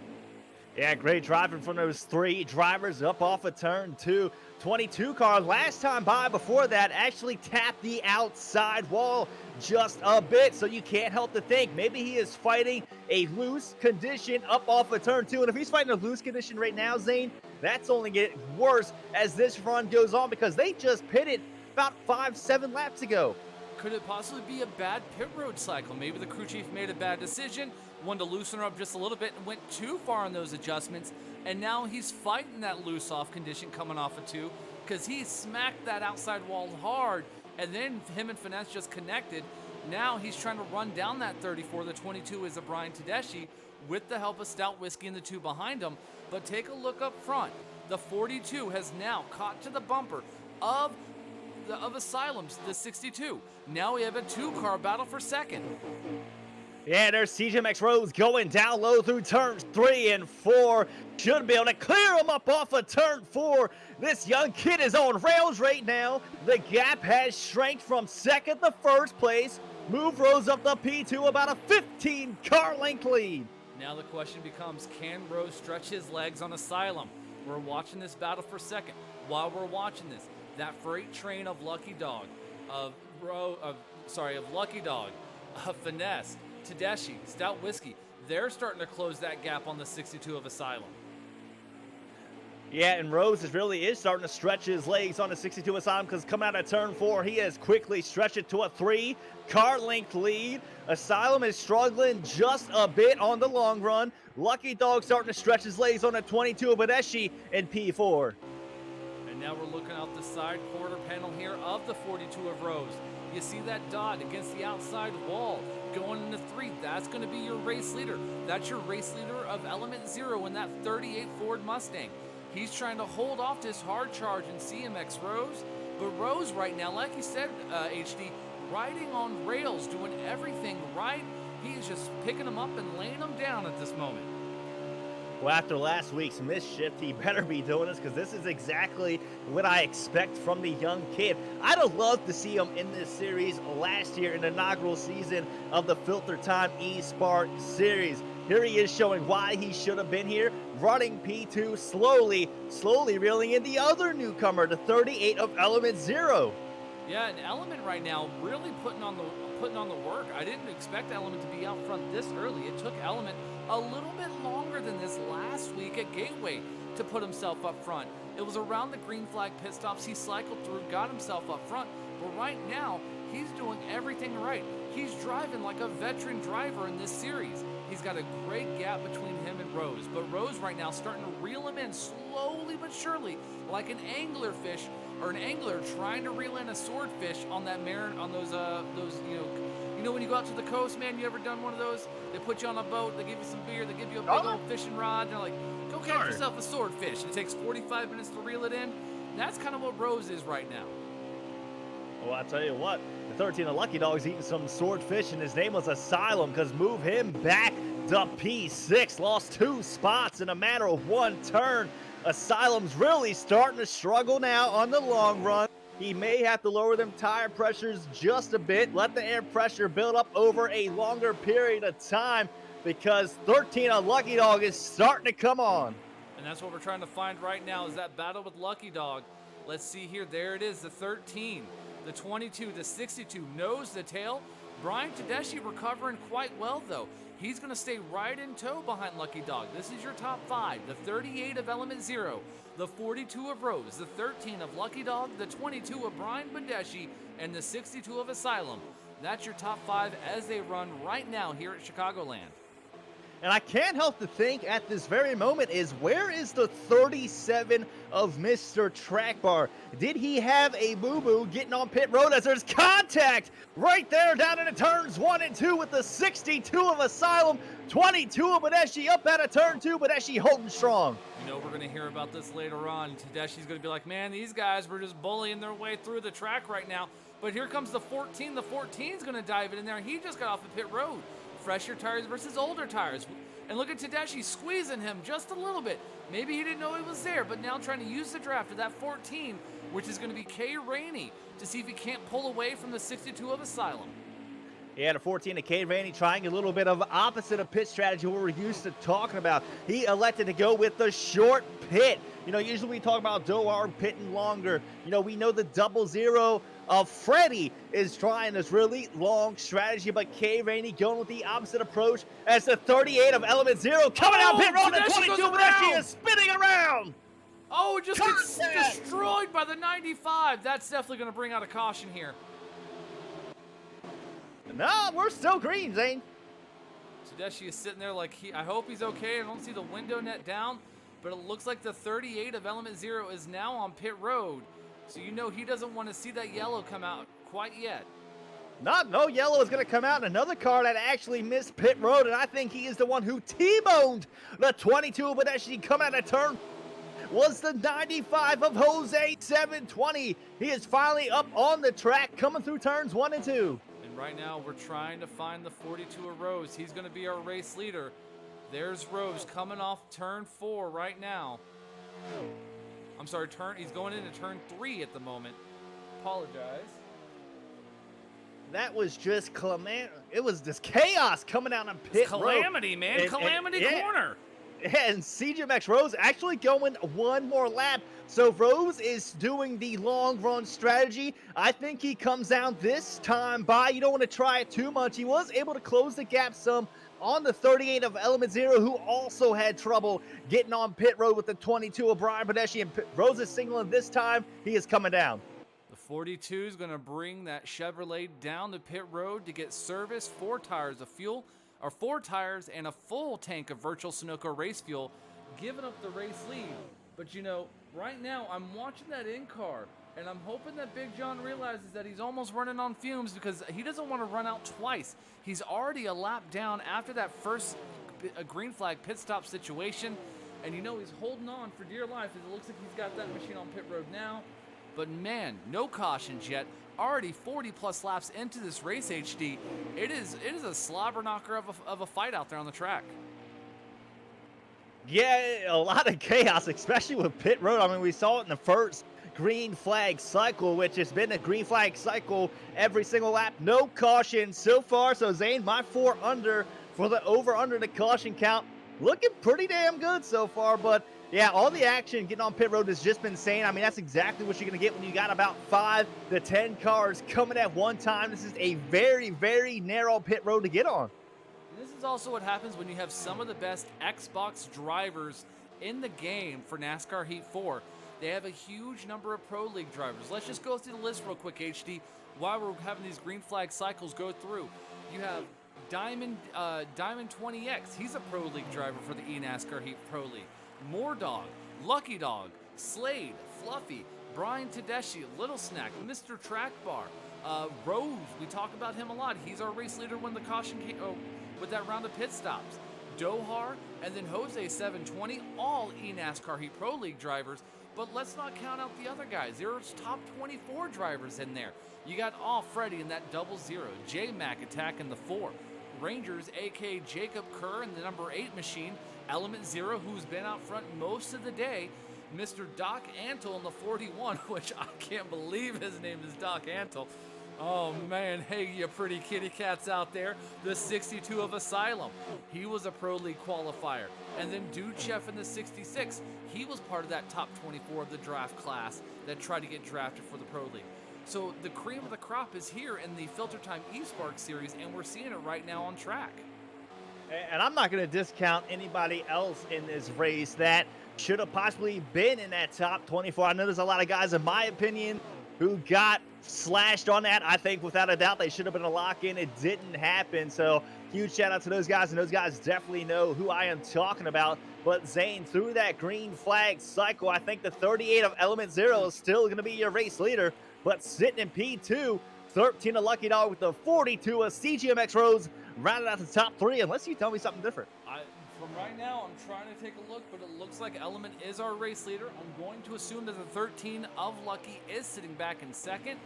Yeah, great driving from those 3 drivers up off of turn 2. 22 car last time by before that actually tapped the outside wall just a bit, so you can't help to think maybe he is fighting a loose condition up off of turn 2. And if he's fighting a loose condition right now, Zane, that's only getting worse as this run goes on because they just pitted about 5-7 laps ago. Could it possibly be a bad pit road cycle? Maybe the crew chief made a bad decision, wanted to loosen her up just a little bit and went too far on those adjustments, and now he's fighting that loose off condition coming off of 2 because he smacked that outside wall hard, and then him and Finesse just connected. Now he's trying to run down that 34. The 22 is a Brian Tedeschi with the help of Stout Whiskey and the 2 behind him. But take a look up front. The 42 has now caught to the bumper of Asylum's, the 62. Now we have a 2-car battle for second. Yeah, there's CJ Rose going down low through turns 3 and 4. Should be able to clear him up off of turn 4. This young kid is on rails right now. The gap has shrank from second to first place. Move Rose up to P2, about a 15-car length lead. Now the question becomes, can Rose stretch his legs on Asylum? We're watching this battle for second. While we're watching this, that freight train of Lucky Dog, of Lucky Dog, of Finesse, Tedeschi, Stout Whiskey, they're starting to close that gap on the 62 of Asylum. Yeah, and Rose really is starting to stretch his legs on the 62 Asylum because coming out of turn 4, he has quickly stretched it to a 3-car length lead. Asylum is struggling just a bit on the long run. Lucky Dog starting to stretch his legs on the 22 of Tedeschi in P4. And now we're looking out the side quarter panel here of the 42 of Rose. You see that dot against the outside wall going into 3. That's going to be your race leader. That's your race leader of Element 0 in that 38 Ford Mustang. He's trying to hold off this hard charge in CMX Rose. But Rose right now, like you said, HD, riding on rails, doing everything right. He's just picking them up and laying them down at this moment. Well, after last week's misshift, he better be doing this because this is exactly what I expect from the young kid. I'd have loved to see him in this series last year in the inaugural season of the FilterTime eSpark series. Here he is showing why he should have been here, running P2 slowly reeling in the other newcomer, the 38 of Element 0. Yeah, and Element right now really putting on the work. I didn't expect Element to be out front this early. It took Element a little bit longer than this last week at Gateway to put himself up front. It was around the green flag pit stops he cycled through, got himself up front, but right now he's doing everything right. He's driving like a veteran driver in this series. He's got a great gap between him and Rose, but Rose right now starting to reel him in slowly but surely, like an anglerfish or an angler trying to reel in a swordfish on that on those you know when you go out to the coast, man, you ever done one of those? They put you on a boat, they give you some beer, they give you a big old fishing rod, and they're like, go catch yourself a swordfish. It takes 45 minutes to reel it in. That's kind of what Rose is right now. Well, I tell you what, the 13 of Lucky Dog's eating some swordfish, and his name was Asylum, because move him back to P6. Lost 2 spots in a matter of 1 turn. Asylum's really starting to struggle now on the long run. He may have to lower them tire pressures just a bit, let the air pressure build up over a longer period of time, because 13 of Lucky Dog is starting to come on. And that's what we're trying to find right now is that battle with Lucky Dog. Let's see here. There it is, the 13. The 22, the 62, nose to tail. Brian Tedeschi recovering quite well, though. He's going to stay right in tow behind Lucky Dog. This is your top 5. The 38 of Element 0, the 42 of Rose, the 13 of Lucky Dog, the 22 of Brian Tedeschi, and the 62 of Asylum. That's your top 5 as they run right now here at Chicagoland. And I can't help to think at this very moment is, where is the 37 of Mr. Track Bar? Did he have a boo-boo getting on pit road, as there's contact right there down in the turns 1 and 2 with the 62 of Asylum, 22 of Badeshi up out of turn 2, Badeshi holding strong. You know, we're going to hear about this later on. Tedeschi's going to be like, man, these guys were just bullying their way through the track right now. But here comes the 14. The 14's going to dive in there. He just got off the pit road. Fresher tires versus older tires. And look at Tedeschi squeezing him just a little bit. Maybe he didn't know he was there, but now trying to use the draft of that 14, which is going to be K. Rainey, to see if he can't pull away from the 62 of Asylum. Yeah, the 14 of K. Rainey trying a little bit of opposite of pit strategy what we're used to talking about. He elected to go with the short pit. You know, usually we talk about Doar pitting longer. You know, we know the 00 of Freddie is trying this really long strategy, but K. Rainey going with the opposite approach as the 38 of Element Zero coming out pit road, and 22 Badeshi is spinning around. Oh, it just gets destroyed by the 95. That's definitely going to bring out a caution here. No, we're still green, Zane. Tedeschi is sitting there like, I hope he's okay. I don't see the window net down, but it looks like the 38 of Element Zero is now on pit road. So you know he doesn't want to see that yellow come out quite yet. No yellow is going to come out. Another car that actually missed pit road, and I think he is the one who T-boned the 22 of Badeshi coming out of turn. Was the 95 of Jose 720. He is finally up on the track coming through turns 1 and 2. And right now we're trying to find the 42 of Rose. He's going to be our race leader. There's Rose coming off turn 4 right now. I'm sorry, he's going into turn 3 at the moment. Apologize. That was just it was just chaos coming out on pit road. Calamity, man. Calamity corner. And CJ Rose actually going one more lap. So Rose is doing the long run strategy. I think he comes down this time by. You don't want to try it too much. He was able to close the gap some on the 38 of Element Zero, who also had trouble getting on pit road with the 22 of Brian Badeshi. And Rose is signaling this time he is coming down. The 42 is going to bring that Chevrolet down the pit road to get service, 4 tires of fuel, or 4 tires and a full tank of virtual Sunoco race fuel, giving up the race lead. But you know, right now I'm watching that in-car, and I'm hoping that Big John realizes that he's almost running on fumes, because he doesn't want to run out twice. He's already a lap down after that first green flag pit stop situation, and you know he's holding on for dear life, as it looks like he's got that machine on pit road now. But man, no cautions yet. Already 40 plus laps into this race, HD. It is a slobber knocker of a fight out there on the track. Yeah, a lot of chaos, especially with pit road. I mean, we saw it in the first green flag cycle, which has been a green flag cycle every single lap. No caution so far. So Zane, my 4 under for the over under the caution count. Looking pretty damn good so far, but yeah, all the action getting on pit road has just been insane. I mean, that's exactly what you're going to get when you got about 5 to 10 cars coming at one time. This is a very, very narrow pit road to get on. This is also what happens when you have some of the best Xbox drivers in the game for NASCAR Heat 4. They have a huge number of Pro League drivers. Let's just go through the list real quick, HD, while we're having these green flag cycles go through. You have Diamond 20X. He's a Pro League driver for the eNASCAR Heat Pro League. Moordog, Lucky Dog, Slade, Fluffy, Brian Tedeschi, Little Snack, Mr. Track Bar, Rose. We talk about him a lot. He's our race leader when the caution came with that round of pit stops. Dohar, and then Jose 720, all eNASCAR Heat Pro League drivers. But let's not count out the other guys. There's top 24 drivers in there. You got Freddie in that 00, J-Mac attacking the 4. Rangers, a.k.a. Jacob Kerr in the number 8 machine. Element Zero, who's been out front most of the day. Mr. Doc Antle in the 41, which I can't believe his name is Doc Antle. Oh man, hey you pretty kitty cats out there. The 62 of Asylum, he was a Pro League qualifier. And then Duchev in the 66, he was part of that top 24 of the draft class that tried to get drafted for the Pro League. So the cream of the crop is here in the FilterTime eSpark series, and we're seeing it right now on track. And I'm not going to discount anybody else in this race that should have possibly been in that top 24. I know there's a lot of guys, in my opinion, who got slashed on that. I think without a doubt they should have been a lock-in. It didn't happen. So Huge shout out to those guys, and those guys definitely know who I am talking about. But Zane, through that green flag cycle, I think the 38 of Element Zero is still going to be your race leader. But sitting in P2, 13 of Lucky Dog with the 42 of CGMX Rose rounded out the top 3, unless you tell me something different. From right now, I'm trying to take a look, but it looks like Element is our race leader. I'm going to assume that the 13 of Lucky is sitting back in second.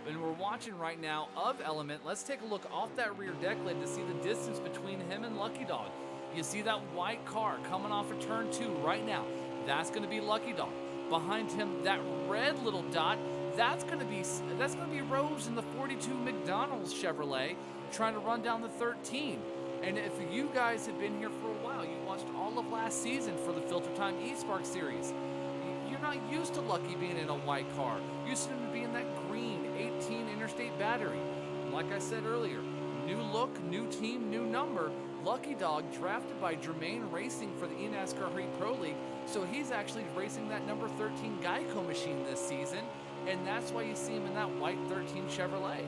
And we're watching right now of Element. Let's take a look off that rear deck lid to see the distance between him and Lucky Dog. You see that white car coming off of turn 2 right now. That's going to be Lucky Dog. Behind him, that red little dot, that's going to be Rose in the 42 McDonald's Chevrolet trying to run down the 13. And if you guys have been here for a while, you watched all of last season for the FilterTime eSpark series. You're not used to Lucky being in a white car. You're used to him being that green 18 Interstate battery. Like I said earlier, new look, new team, new number. Lucky Dog drafted by Germain Racing for the eNASCAR Heat Pro League, so he's actually racing that number 13 Geico machine this season, and that's why you see him in that white 13 Chevrolet.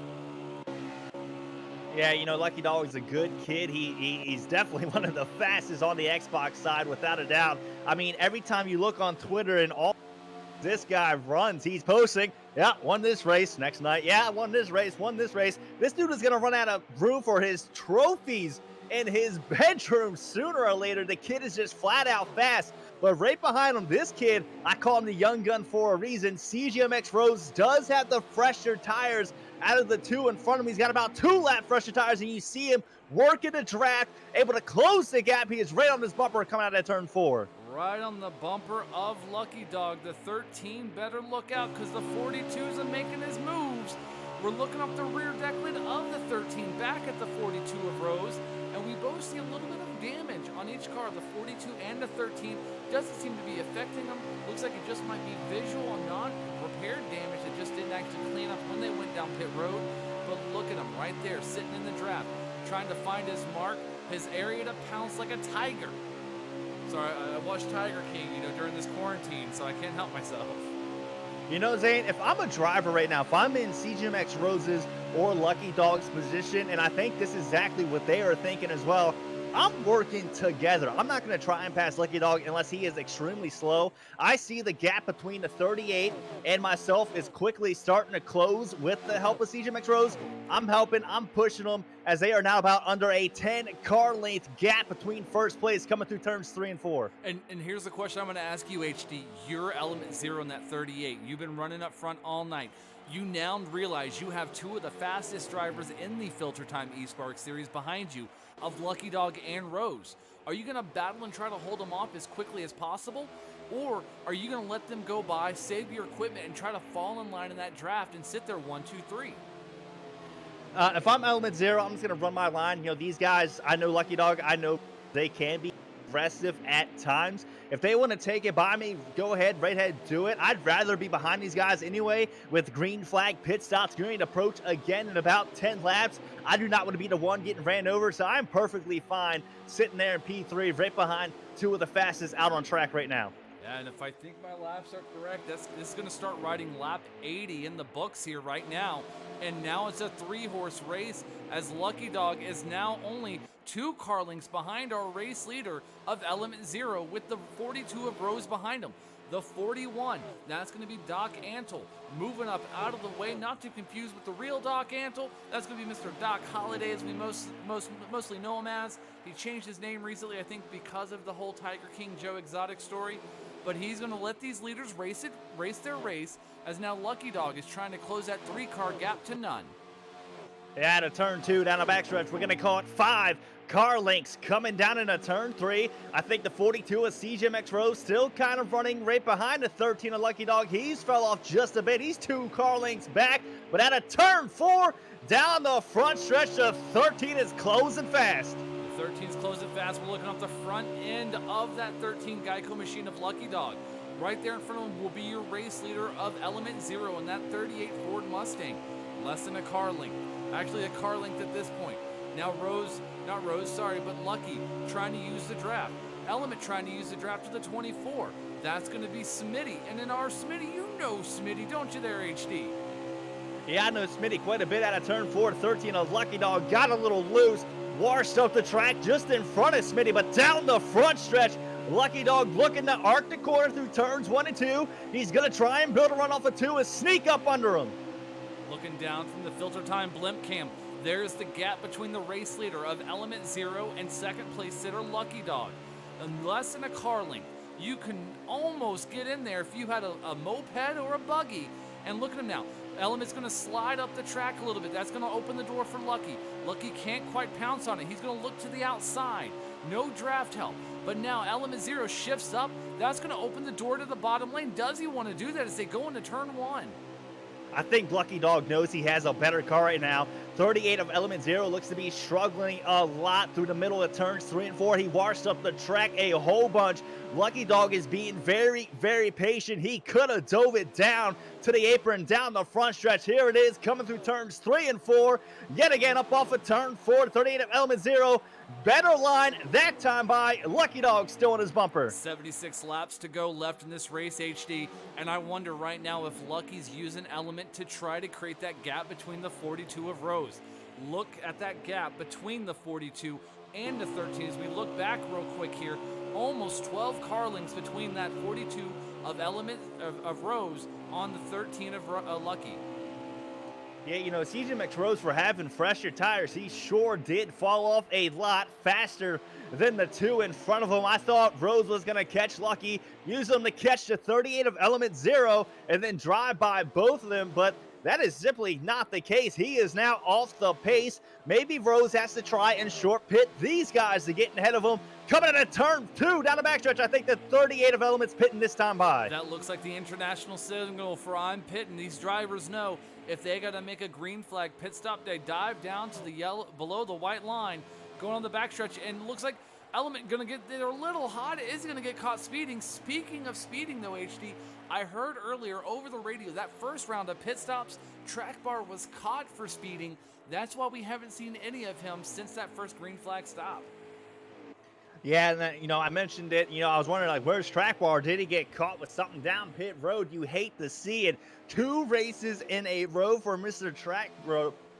Yeah, you know, Lucky Dog is a good kid. He's definitely one of the fastest on the Xbox side, without a doubt. I mean, every time you look on Twitter and all this guy runs, he's posting, yeah, won this race next night. Yeah, won this race, won this race. This dude is going to run out of room for his trophies in his bedroom sooner or later. The kid is just flat out fast. But right behind him, this kid, I call him the young gun for a reason. CGMX Rose does have the fresher tires out of the two in front of him. He's got about 2 lap fresher tires, and you see him working the draft, able to close the gap. He is right on this bumper coming out of turn 4. Right on the bumper of Lucky Dog. The 13 better look out because the 42's are making his moves. We're looking up the rear deck lid of the 13 back at the 42 of Rose, and we both see a little bit of damage on each car. The 42 and the 13 doesn't seem to be affecting them. Looks like it just might be visual and non-repaired damage that just didn't actually clean up when they went down pit road. But look at him right there, sitting in the draft, trying to find his mark, his area to pounce like a tiger. Sorry, I watched Tiger King, during this quarantine, so I can't help myself. You know, Zane, if I'm a driver right now, if I'm in CGMX Rose's or Lucky Dog's position, and I think this is exactly what they are thinking as well, I'm working together. I'm not going to try and pass Lucky Dog unless he is extremely slow. I see the gap between the 38 and myself is quickly starting to close with the help of CGMX Rose. I'm helping. I'm pushing them as they are now about under a 10-car length gap between first place coming through turns 3 and 4. And here's the question I'm going to ask you, HD. You're Element Zero in that 38. You've been running up front all night. You now realize you have 2 of the fastest drivers in the FilterTime eSpark series behind you, of Lucky Dog and Rose. Are you going to battle and try to hold them off as quickly as possible? Or are you going to let them go by, save your equipment, and try to fall in line in that draft and sit there 1, 2, 3? If I'm Element Zero, I'm just going to run my line. These guys, I know Lucky Dog, I know they can be aggressive at times. If they want to take it by me, go ahead, right ahead, do it. I'd rather be behind these guys anyway with green flag pit stops, green approach again in about 10 laps. I do not want to be the one getting ran over, so I'm perfectly fine sitting there in P3 right behind 2 of the fastest out on track right now. Yeah, and if I think my laps are correct, this is going to start riding lap 80 in the books here right now. And now it's a 3-horse race as Lucky Dog is now only 2 car lengths behind our race leader of Element Zero with the 42 of Rose behind him. The 41, that's going to be Doc Antle, moving up out of the way, not to confuse with the real Doc Antle. That's going to be Mr. Doc Holliday, as we mostly know him as. He changed his name recently, I think, because of the whole Tiger King Joe Exotic story. But he's going to let these leaders race their race, as now Lucky Dog is trying to close that 3-car gap to none. Yeah, to turn 2 down a backstretch, we're going to call it 5 car lengths coming down into turn 3. I think the 42 of CGMX Rose still kind of running right behind the 13 of Lucky Dog. He's fell off just a bit. He's 2 car lengths back, but at a turn 4 down the front stretch, the 13 is closing fast. The 13's closing fast. We're looking up the front end of that 13 Geico machine of Lucky Dog. Right there in front of him will be your race leader of Element Zero in that 38 Ford Mustang. Less than a car length. Actually a car length at this point. Now but Lucky trying to use the draft. Element trying to use the draft to the 24. That's going to be Smitty. And in our Smitty, you know Smitty, don't you there, HD? Yeah, I know Smitty quite a bit out of turn 4. 13 of Lucky Dog got a little loose. washed up the track just in front of Smitty, but down the front stretch, Lucky Dog looking to arc the corner through turns 1 and 2. He's going to try and build a run off of 2 and sneak up under him. Looking down from the FilterTime blimp cam, there's the gap between the race leader of Element Zero and second place sitter Lucky Dog. In less than a car length, you can almost get in there if you had a moped or a buggy. And look at him now. Element's going to slide up the track a little bit. That's going to open the door for Lucky. Lucky can't quite pounce on it. He's going to look to the outside. No draft help. But now Element Zero shifts up. That's going to open the door to the bottom lane. Does he want to do that as they go into turn 1? I think Lucky Dog knows he has a better car right now. 38 of Element Zero looks to be struggling a lot through the middle of turns 3 and 4. He washed up the track a whole bunch. Lucky Dog is being very, very patient. He could have dove it down to the apron, down the front stretch. Here it is, coming through turns 3 and 4. Yet again, up off of turn 4, 38 of Element Zero. Better line that time by Lucky Dog, still in his bumper. 76 laps to go left in this race, HD. And I wonder right now if Lucky's using Element to try to create that gap between the 42 of Rose. Look at that gap between the 42 and the 13 as we look back real quick here. Almost 12 car lengths between that 42 of Element of Rose on the 13 of Lucky. Yeah, you know, CJ McRose for having fresher tires. He sure did fall off a lot faster than the 2 in front of him. I thought Rose was going to catch Lucky, use him to catch the 38 of Element Zero, and then drive by both of them, but that is simply not the case. He is now off the pace. Maybe Rose has to try and short pit these guys to get ahead of him. Coming at a turn 2 down the backstretch. I think the 38 of Element's pitting this time by. That looks like the international signal for I'm pitting. These drivers know if they got to make a green flag pit stop, they dive down to the yellow, below the white line, going on the backstretch, and looks like Element gonna get, they're a little hot. Is gonna get caught speeding. Speaking of speeding though, HD, I heard earlier over the radio that first round of pit stops, Track Bar was caught for speeding. That's why we haven't seen any of him since that first green flag stop. Yeah, and then, you know, I mentioned it. You know, I was wondering, like, where's Track Bar? Did he get caught with something down pit road? You hate to see it. 2 races in a row for Mr. Track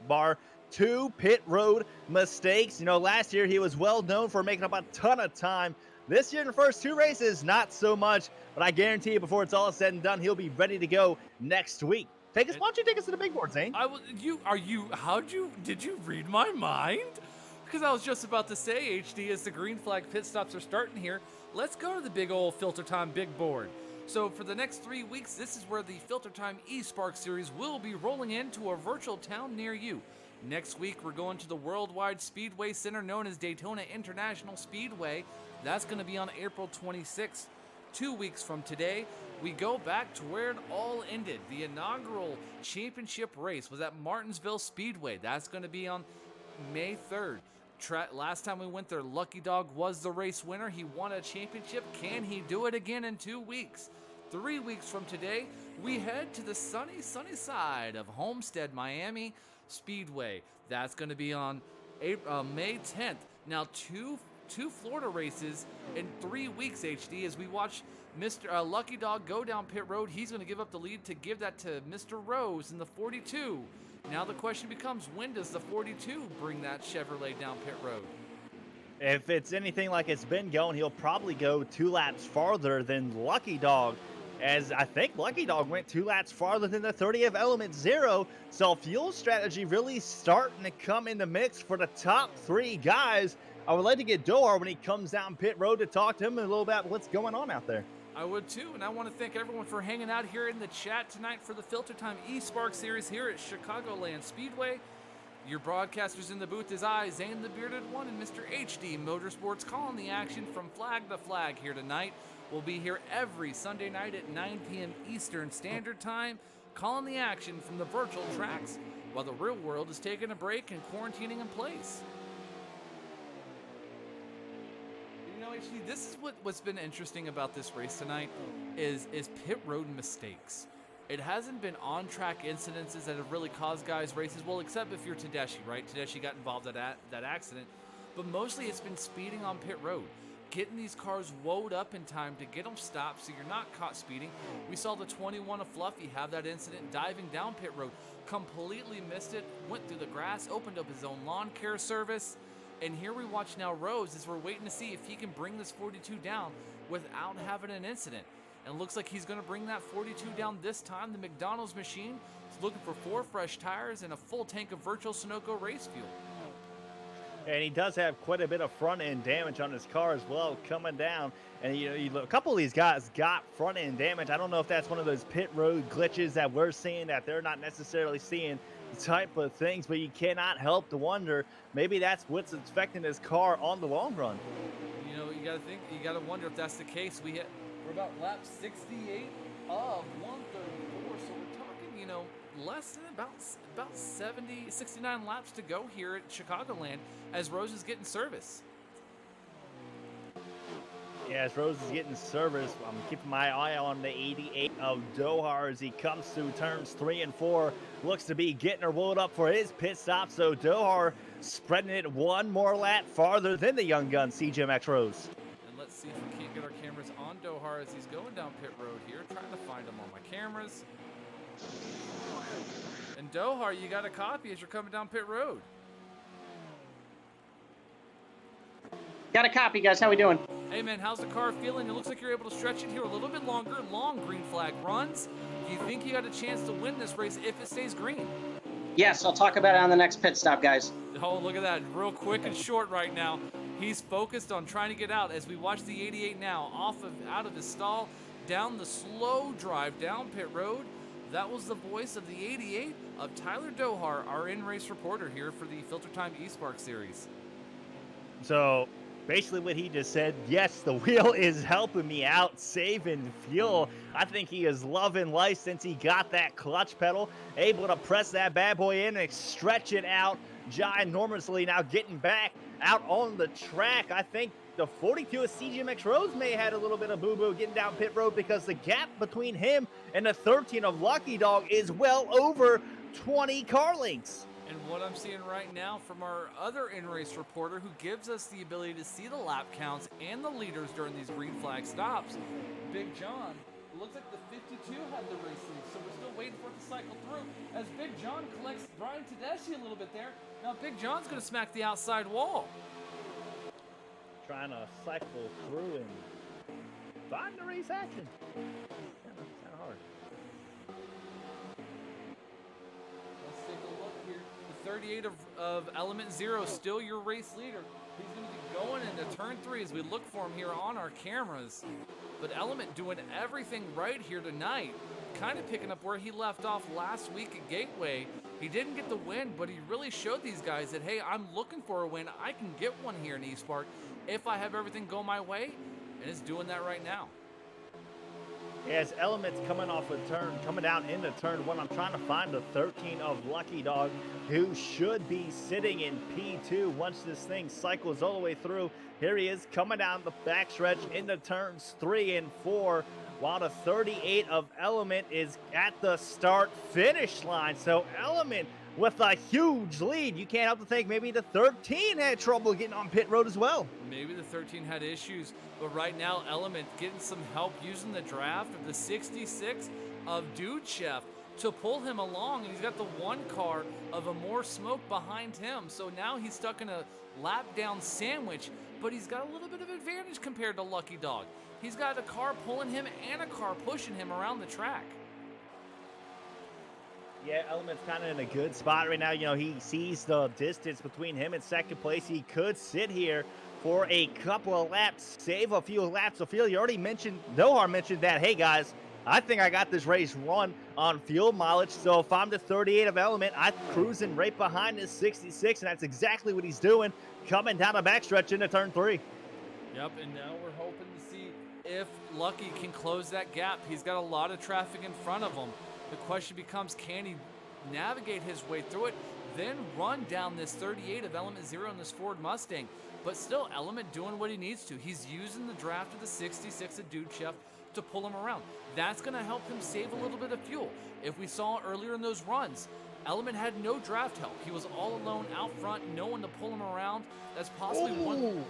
Bar. 2 pit road mistakes. You know, last year he was well known for making up a ton of time. This year in the first 2 races, not so much. But I guarantee you, before it's all said and done, he'll be ready to go next week. Why don't you take us to the big board, Zane? Did you read my mind? Because I was just about to say, HD, as the green flag pit stops are starting here, let's go to the big old FilterTime big board. So for the next 3 weeks, this is where the FilterTime eSpark series will be rolling into a virtual town near you. Next week, we're going to the Worldwide Speedway Center known as Daytona International Speedway. That's going to be on April 26th. 2 weeks from today, we go back to where it all ended. The inaugural championship race was at Martinsville Speedway. That's going to be on May 3rd. Last time we went there, Lucky Dog was the race winner. He won a championship. Can he do it again in 2 weeks? 3 weeks from today, we head to the sunny side of Homestead, Miami Speedway. That's going to be on May 10th. Now, two Florida races in 3 weeks, HD, as we watch Mr. Lucky Dog go down pit road. He's going to give up the lead to give that to Mr. Rose in the 42. Now the question becomes, when does the 42 bring that Chevrolet down pit road? If it's anything like it's been going, he'll probably go 2 laps farther than Lucky Dog, as I think Lucky Dog went 2 laps farther than the 30 of Element Zero. So fuel strategy really starting to come in the mix for the top 3 guys. I would like to get Dohar when he comes down pit road to talk to him a little about what's going on out there. I would too, and I want to thank everyone for hanging out here in the chat tonight for the FilterTime eSpark series here at Chicagoland Speedway. Your broadcasters in the booth is I, Zane the Bearded One, and Mr. HD Motorsports calling the action from flag to flag here tonight. We'll be here every Sunday night at 9 p.m. Eastern Standard Time, calling the action from the virtual tracks while the real world is taking a break and quarantining in place. You know, HD, this is what's been interesting about this race tonight is pit road mistakes. It hasn't been on-track incidences that have really caused guys races, well, except if you're Tedeschi, right? Tedeschi got involved in that accident. But mostly it's been speeding on pit road, getting these cars woed up in time to get them stopped so you're not caught speeding. We saw the 21 of Fluffy have that incident diving down pit road, completely missed it, went through the grass, opened up his own lawn care service. And here we watch now Rose as we're waiting to see if he can bring this 42 down without having an incident. And it looks like he's going to bring that 42 down this time. The McDonald's machine is looking for 4 fresh tires and a full tank of virtual Sunoco race fuel. And he does have quite a bit of front end damage on his car as well coming down. And a couple of these guys got front end damage. I don't know if that's one of those pit road glitches that we're seeing that they're not necessarily seeing type of things, but you cannot help to wonder maybe that's what's affecting his car on the long run. You know, you got to wonder if that's the case. We're about lap 68 of 134, so we're talking, you know, less than about 69 laps to go here at Chicagoland as Rose is getting service. Yeah, as Rose is getting service, I'm keeping my eye on the 88 of Dohar as he comes through turns 3 and 4. Looks to be getting her rolled up for his pit stop, so Dohar spreading it one more lap farther than the young gun, CJ Max Rose. And let's see if we can't get our cameras on Dohar as he's going down pit road here, trying to find him on my cameras. And Dohar, you got a copy as you're coming down pit road. Got a copy, guys. How we doing? Hey man, how's the car feeling? It looks like you're able to stretch it here a little bit longer. Long green flag runs. Do you think you got a chance to win this race if it stays green? Yes, I'll talk about it on the next pit stop, guys. Oh, look at that. Real quick and short right now. He's focused on trying to get out as we watch the 88 now out of his stall, down the slow drive down pit road. That was the voice of the 88 of Tyler Dohar, our in-race reporter here for the FilterTime eSpark series. So basically what he just said, yes, the wheel is helping me out, saving fuel. I think he is loving life since he got that clutch pedal, able to press that bad boy in and stretch it out ginormously. Now getting back out on the track, I think the 42 of CGMX Rose may have had a little bit of boo-boo getting down pit road because the gap between him and the 13 of Lucky Dog is well over 20 car lengths. And what I'm seeing right now from our other in-race reporter who gives us the ability to see the lap counts and the leaders during these green flag stops, Big John, it looks like the 52 had the race lead, so we're still waiting for it to cycle through as Big John collects Brian Tedeschi a little bit there. Now Big John's going to smack the outside wall. Trying to cycle through and find the race action. Kind of hard. Let's take a look here. The 38 of Element Zero, still your race leader. He's going to be going into turn 3 as we look for him here on our cameras. But Element doing everything right here tonight. Kind of picking up where he left off last week at Gateway. He didn't get the win, but he really showed these guys that, hey, I'm looking for a win. I can get one here in eSpark if I have everything go my way, and is doing that right now. As Element's coming off a turn, coming down into turn 1, I'm trying to find the 13 of Lucky Dog, who should be sitting in P2 once this thing cycles all the way through. Here he is coming down the backstretch into turns 3 and 4, while the 38 of Element is at the start-finish line. So Element with a huge lead. You can't help to think maybe the 13 had trouble getting on pit road as well. Maybe the 13 had issues, but right now Element getting some help using the draft of the 66 of Dude Chef to pull him along, and he's got the one car of a more smoke behind him. So now he's stuck in a lap down sandwich, but he's got a little bit of advantage compared to Lucky Dog. He's got a car pulling him and a car pushing him around the track. Yeah, Element's kind of in a good spot right now. You know, he sees the distance between him and second place. He could sit here for a couple of laps, save a few laps of fuel. You already mentioned, Dohar mentioned that, hey guys, I think I got this race run on fuel mileage. So if I'm the 38 of Element, I'm cruising right behind this 66, and that's exactly what he's doing, coming down the backstretch into turn 3. Yep, and now we're hoping to see if Lucky can close that gap. He's got a lot of traffic in front of him. The question becomes, can he navigate his way through it, then run down this 38 of Element Zero in this Ford Mustang? But still, Element doing what he needs to. He's using the draft of the 66 of Dude Chef to pull him around. That's going to help him save a little bit of fuel. If we saw earlier in those runs, Element had no draft help. He was all alone out front, no one to pull him around. That's possibly one.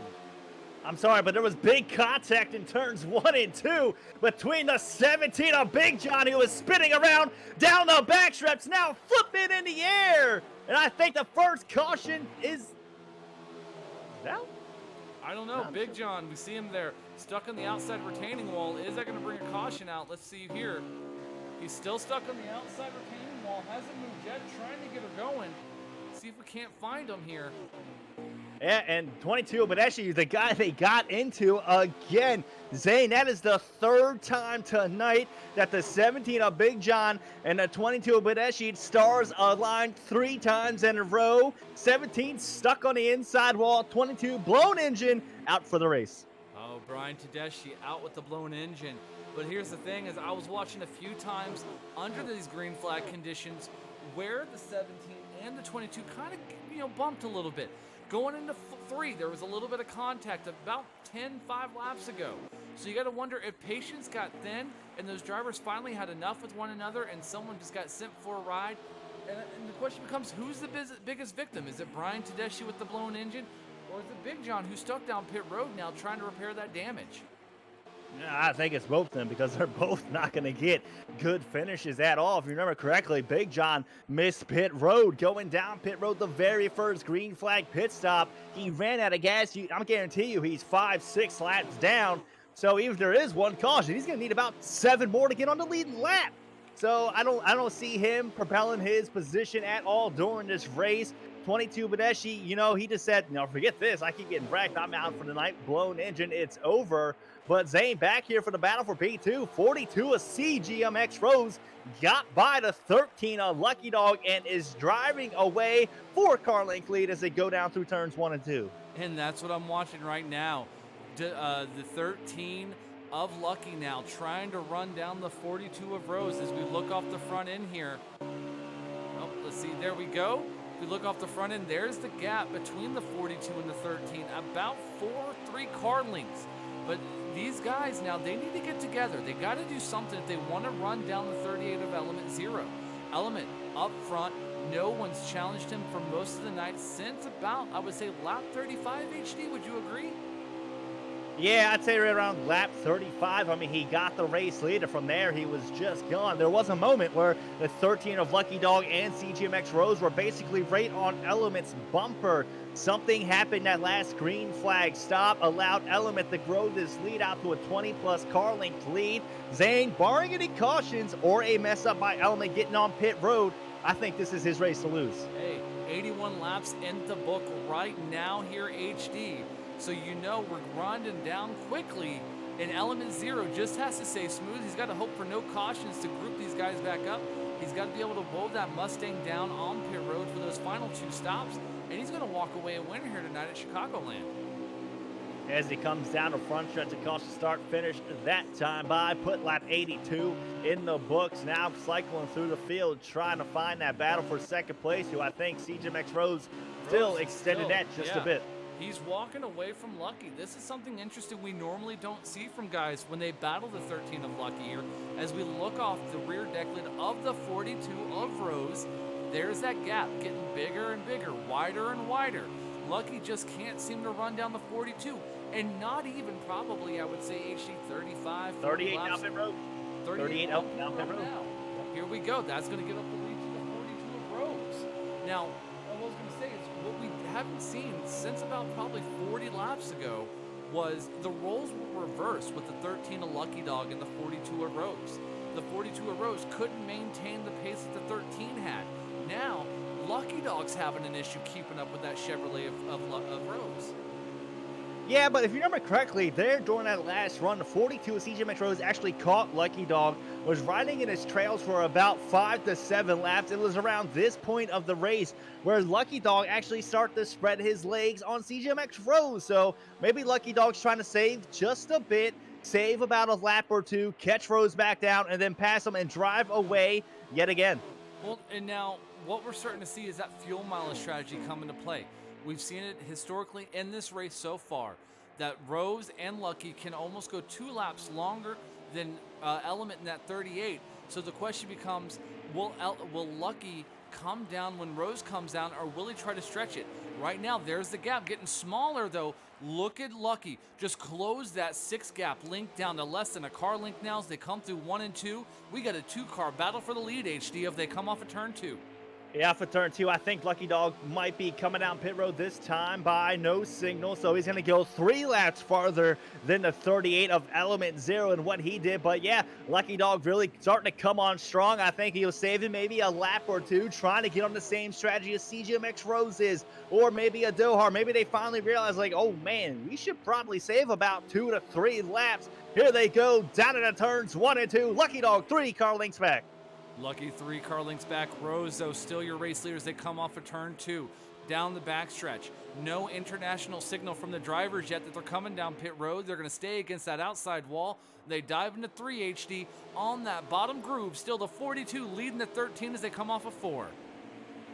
I'm sorry, but there was big contact in turns 1 and 2 between the 17 of Big John, who was spinning around down the backstretch, now flipping in the air. And I think the first caution is No? I don't know. Not Big sure. John, we see him there, stuck on the outside retaining wall. Is that going to bring a caution out? Let's see here. He's still stuck on the outside retaining wall. Hasn't moved yet. Trying to get her going. See if we can't find him here. Yeah, and 22, but actually the guy they got into again. Zane, that is the third time tonight that the 17 of Big John and the 22 of Badeshii stars aligned 3 times in a row. 17 stuck on the inside wall, 22 blown engine out for the race. Oh, Brian Tedeschi out with the blown engine. But here's the thing, is I was watching a few times under these green flag conditions where the 17 and the 22 kind of, bumped a little bit. Going into 3, there was a little bit of contact about 5 laps ago. So you got to wonder if patience got thin and those drivers finally had enough with one another and someone just got sent for a ride. And the question becomes, who's the biggest victim? Is it Brian Tedeschi with the blown engine? Or is it Big John who's stuck down pit road now trying to repair that damage? I think it's both of them because they're both not going to get good finishes at all. If you remember correctly, Big John missed pit road. Going down pit road, the very first green flag pit stop, he ran out of gas. I'm guarantee you he's 5-6 laps down. So even if there is one caution, he's going to need about 7 more to get on the leading lap. So I don't see him propelling his position at all during this race. 22 Badeshii, he just said, forget this. I keep getting wrecked. I'm out for the night. Blown engine. It's over. But Zane back here for the battle for P2. 42 of CGMX Rose got by the 13 of Lucky Dog and is driving away for car length lead as they go down through turns 1 and 2. And that's what I'm watching right now. The 13 of Lucky now trying to run down the 42 of Rose as we look off the front end here. Oh, let's see. There we go. If we look off the front end, there's the gap between the 42 and the 13. About 3 car lengths. But these guys now, they need to get together. They got to do something if they want to run down the 38 of Element 0. Element up front, no one's challenged him for most of the night since about, I would say, lap 35 HD. Would you agree? Yeah, I'd say right around lap 35. I mean, he got the race lead, and from there, he was just gone. There was a moment where the 13 of Lucky Dog and CGMX Rose were basically right on Element's bumper. Something happened that last green flag stop, allowed Element to grow this lead out to a 20-plus car length lead. Zane, barring any cautions or a mess up by Element getting on pit road, I think this is his race to lose. Hey, 81 laps in the book right now here, HD. So we're grinding down quickly, and Element 0 just has to stay smooth. He's got to hope for no cautions to group these guys back up. He's got to be able to blow that Mustang down on pit road for those final 2 stops, and he's going to walk away a winner here tonight at Chicagoland. As he comes down the front stretch of caution start finish that time by, put lap 82 in the books. Now cycling through the field, trying to find that battle for second place, who I think CGMX Rose still extended that just a bit. He's walking away from Lucky. This is something interesting we normally don't see from guys when they battle the 13 of Lucky here. As we look off the rear deck lid of the 42 of Rose, there's that gap getting bigger and bigger, wider and wider. Lucky just can't seem to run down the 42, and not even probably, I would say, HD 35, 38 laps. down pit road. 38 up down pit road. Now. Here we go. That's going to give up the lead to the 42 of Rose. Now, what I was going to say is what we haven't seen since about probably 40 laps ago was the roles were reversed with the 13 of Lucky Dog and the 42 of Rose. The 42 of Rose couldn't maintain the pace that the 13 had. Now, Lucky Dog's having an issue keeping up with that Chevrolet of Rose. Yeah, but if you remember correctly, there during that last run, the 42 of CGMX Rose actually caught Lucky Dog, was riding in his trails for about 5 to 7 laps. It was around this point of the race where Lucky Dog actually started to spread his legs on CGMX Rose. So maybe Lucky Dog's trying to save just a bit, save about a lap or 2, catch Rose back down, and then pass him and drive away yet again. Well, and now what we're starting to see is that fuel mileage strategy come into play. We've seen it historically in this race so far, that Rose and Lucky can almost go 2 laps longer than Element in that 38. So the question becomes, will Lucky come down when Rose comes down, or will he try to stretch it? Right now, there's the gap getting smaller, though. Look at Lucky. Just close that 6 gap link down to less than a car length now as they come through 1 and 2. We got a 2-car battle for the lead, HD, if they come off of turn 2. Yeah, for turn 2, I think Lucky Dog might be coming down pit road this time by no signal, so he's going to go 3 laps farther than the 38 of Element Zero and what he did. But yeah, Lucky Dog really starting to come on strong. I think he was saving maybe a lap or 2, trying to get on the same strategy as CGMX Rose is, or maybe a Dohar. Maybe they finally realized, like, oh man, we should probably save about 2 to 3 laps. Here they go, down into turns 1 and 2. Lucky Dog 3, car links back. Lucky 3, car links back. Rose, though, still your race leaders. They come off of turn 2, down the backstretch. No international signal from the drivers yet that they're coming down pit road. They're going to stay against that outside wall. They dive into 3 HD on that bottom groove. Still the 42 leading the 13 as they come off of 4.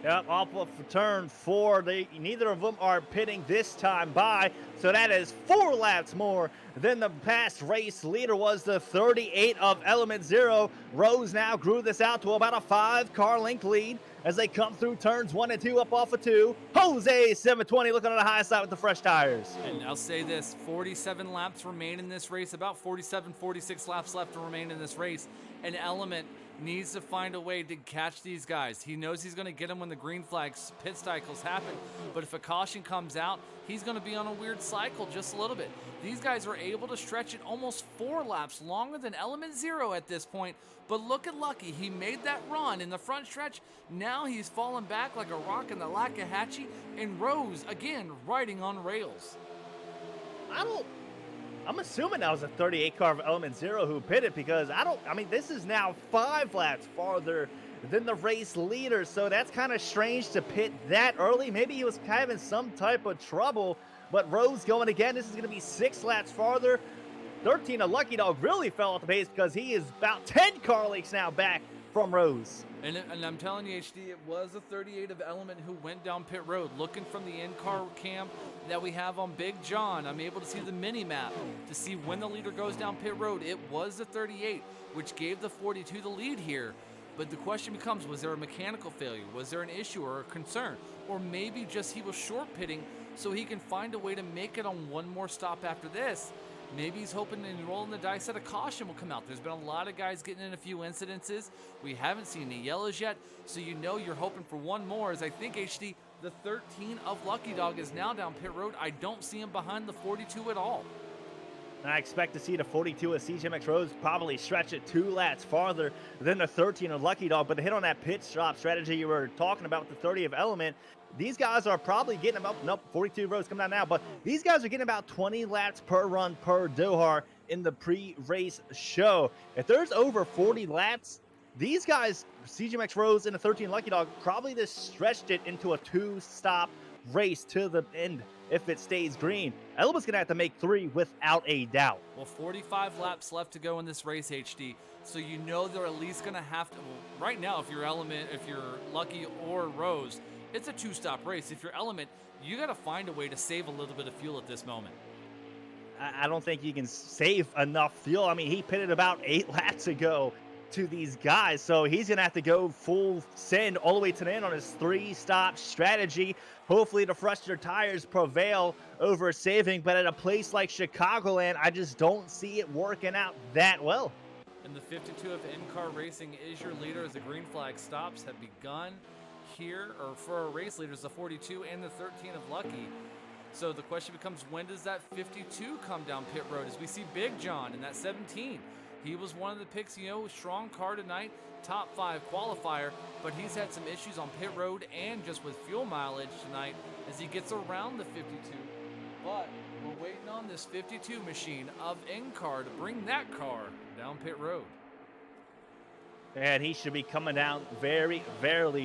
Yep, off of turn 4. Neither of them are pitting this time by, so that is 4 laps more than the past race leader was, the 38 of Element Zero. Rose now grew this out to about a 5-car length lead as they come through turns 1 and 2 up off of 2. Jose 720 looking on the high side with the fresh tires. And I'll say this, 47 laps remain in this race, about 47, 46 laps left to remain in this race. And Element needs to find a way to catch these guys. He knows he's going to get them when the green flags pit cycles happen, but if a caution comes out, he's going to be on a weird cycle just a little bit. These guys are able to stretch it almost 4 laps longer than Element Zero at this point, but look at Lucky. He made that run in the front stretch. Now he's falling back like a rock in the Lakahatchee, and Rose, again, riding on rails. I'm assuming that was a 38 car of Element Zero who pitted, because this is now 5 laps farther than the race leader, so that's kind of strange to pit that early. Maybe he was having some type of trouble, but Rose going again. This is going to be 6 laps farther. 13 of Lucky Dog really fell off the pace because he is about 10 car lengths now back from Rose. And I'm telling you, HD, it was a 38 of Element who went down pit road. Looking from the in-car cam that we have on Big John, I'm able to see the mini-map to see when the leader goes down pit road. It was the 38, which gave the 42 the lead here. But the question becomes, was there a mechanical failure? Was there an issue or a concern? Or maybe just he was short pitting so he can find a way to make it on one more stop after this. Maybe he's hoping and rolling the dice that a caution will come out. There's been a lot of guys getting in a few incidences. We haven't seen any yellows yet, so you know you're hoping for one more. As I think, HD, the 13 of Lucky Dog is now down pit road. I don't see him behind the 42 at all. And I expect to see the 42 of CGMX Rose probably stretch it 2 laps farther than the 13 of Lucky Dog. But to hit on that pit stop strategy you were talking about with the 30 of Element, these guys are probably getting about, 42 Rose coming down now, but these guys are getting about 20 laps per run per Dohar in the pre-race show. If there's over 40 laps, these guys, CGMX Rose and the 13 Lucky Dog, probably just stretched it into a 2-stop race to the end if it stays green. Element's going to have to make 3 without a doubt. Well, 45 laps left to go in this race, HD. So you know they're at least going to have to, right now, if you're Element, if you're Lucky or Rose, it's a 2-stop race. If you're Element, you got to find a way to save a little bit of fuel at this moment. I don't think you can save enough fuel. I mean, he pitted about 8 laps ago to these guys, so he's going to have to go full send all the way to the end on his 3-stop strategy. Hopefully the fresher tires prevail over saving, but at a place like Chicagoland, I just don't see it working out that well. And the 52 of in-car racing is your leader as the green flag stops have begun here, or for our race leaders, the 42 and the 13 of Lucky. So the question becomes, when does that 52 come down pit road? As we see Big John in that 17. He was one of the picks, strong car tonight, top 5 qualifier, but he's had some issues on pit road and just with fuel mileage tonight as he gets around the 52. But we're waiting on this 52 machine of in-car to bring that car down pit road. And he should be coming down very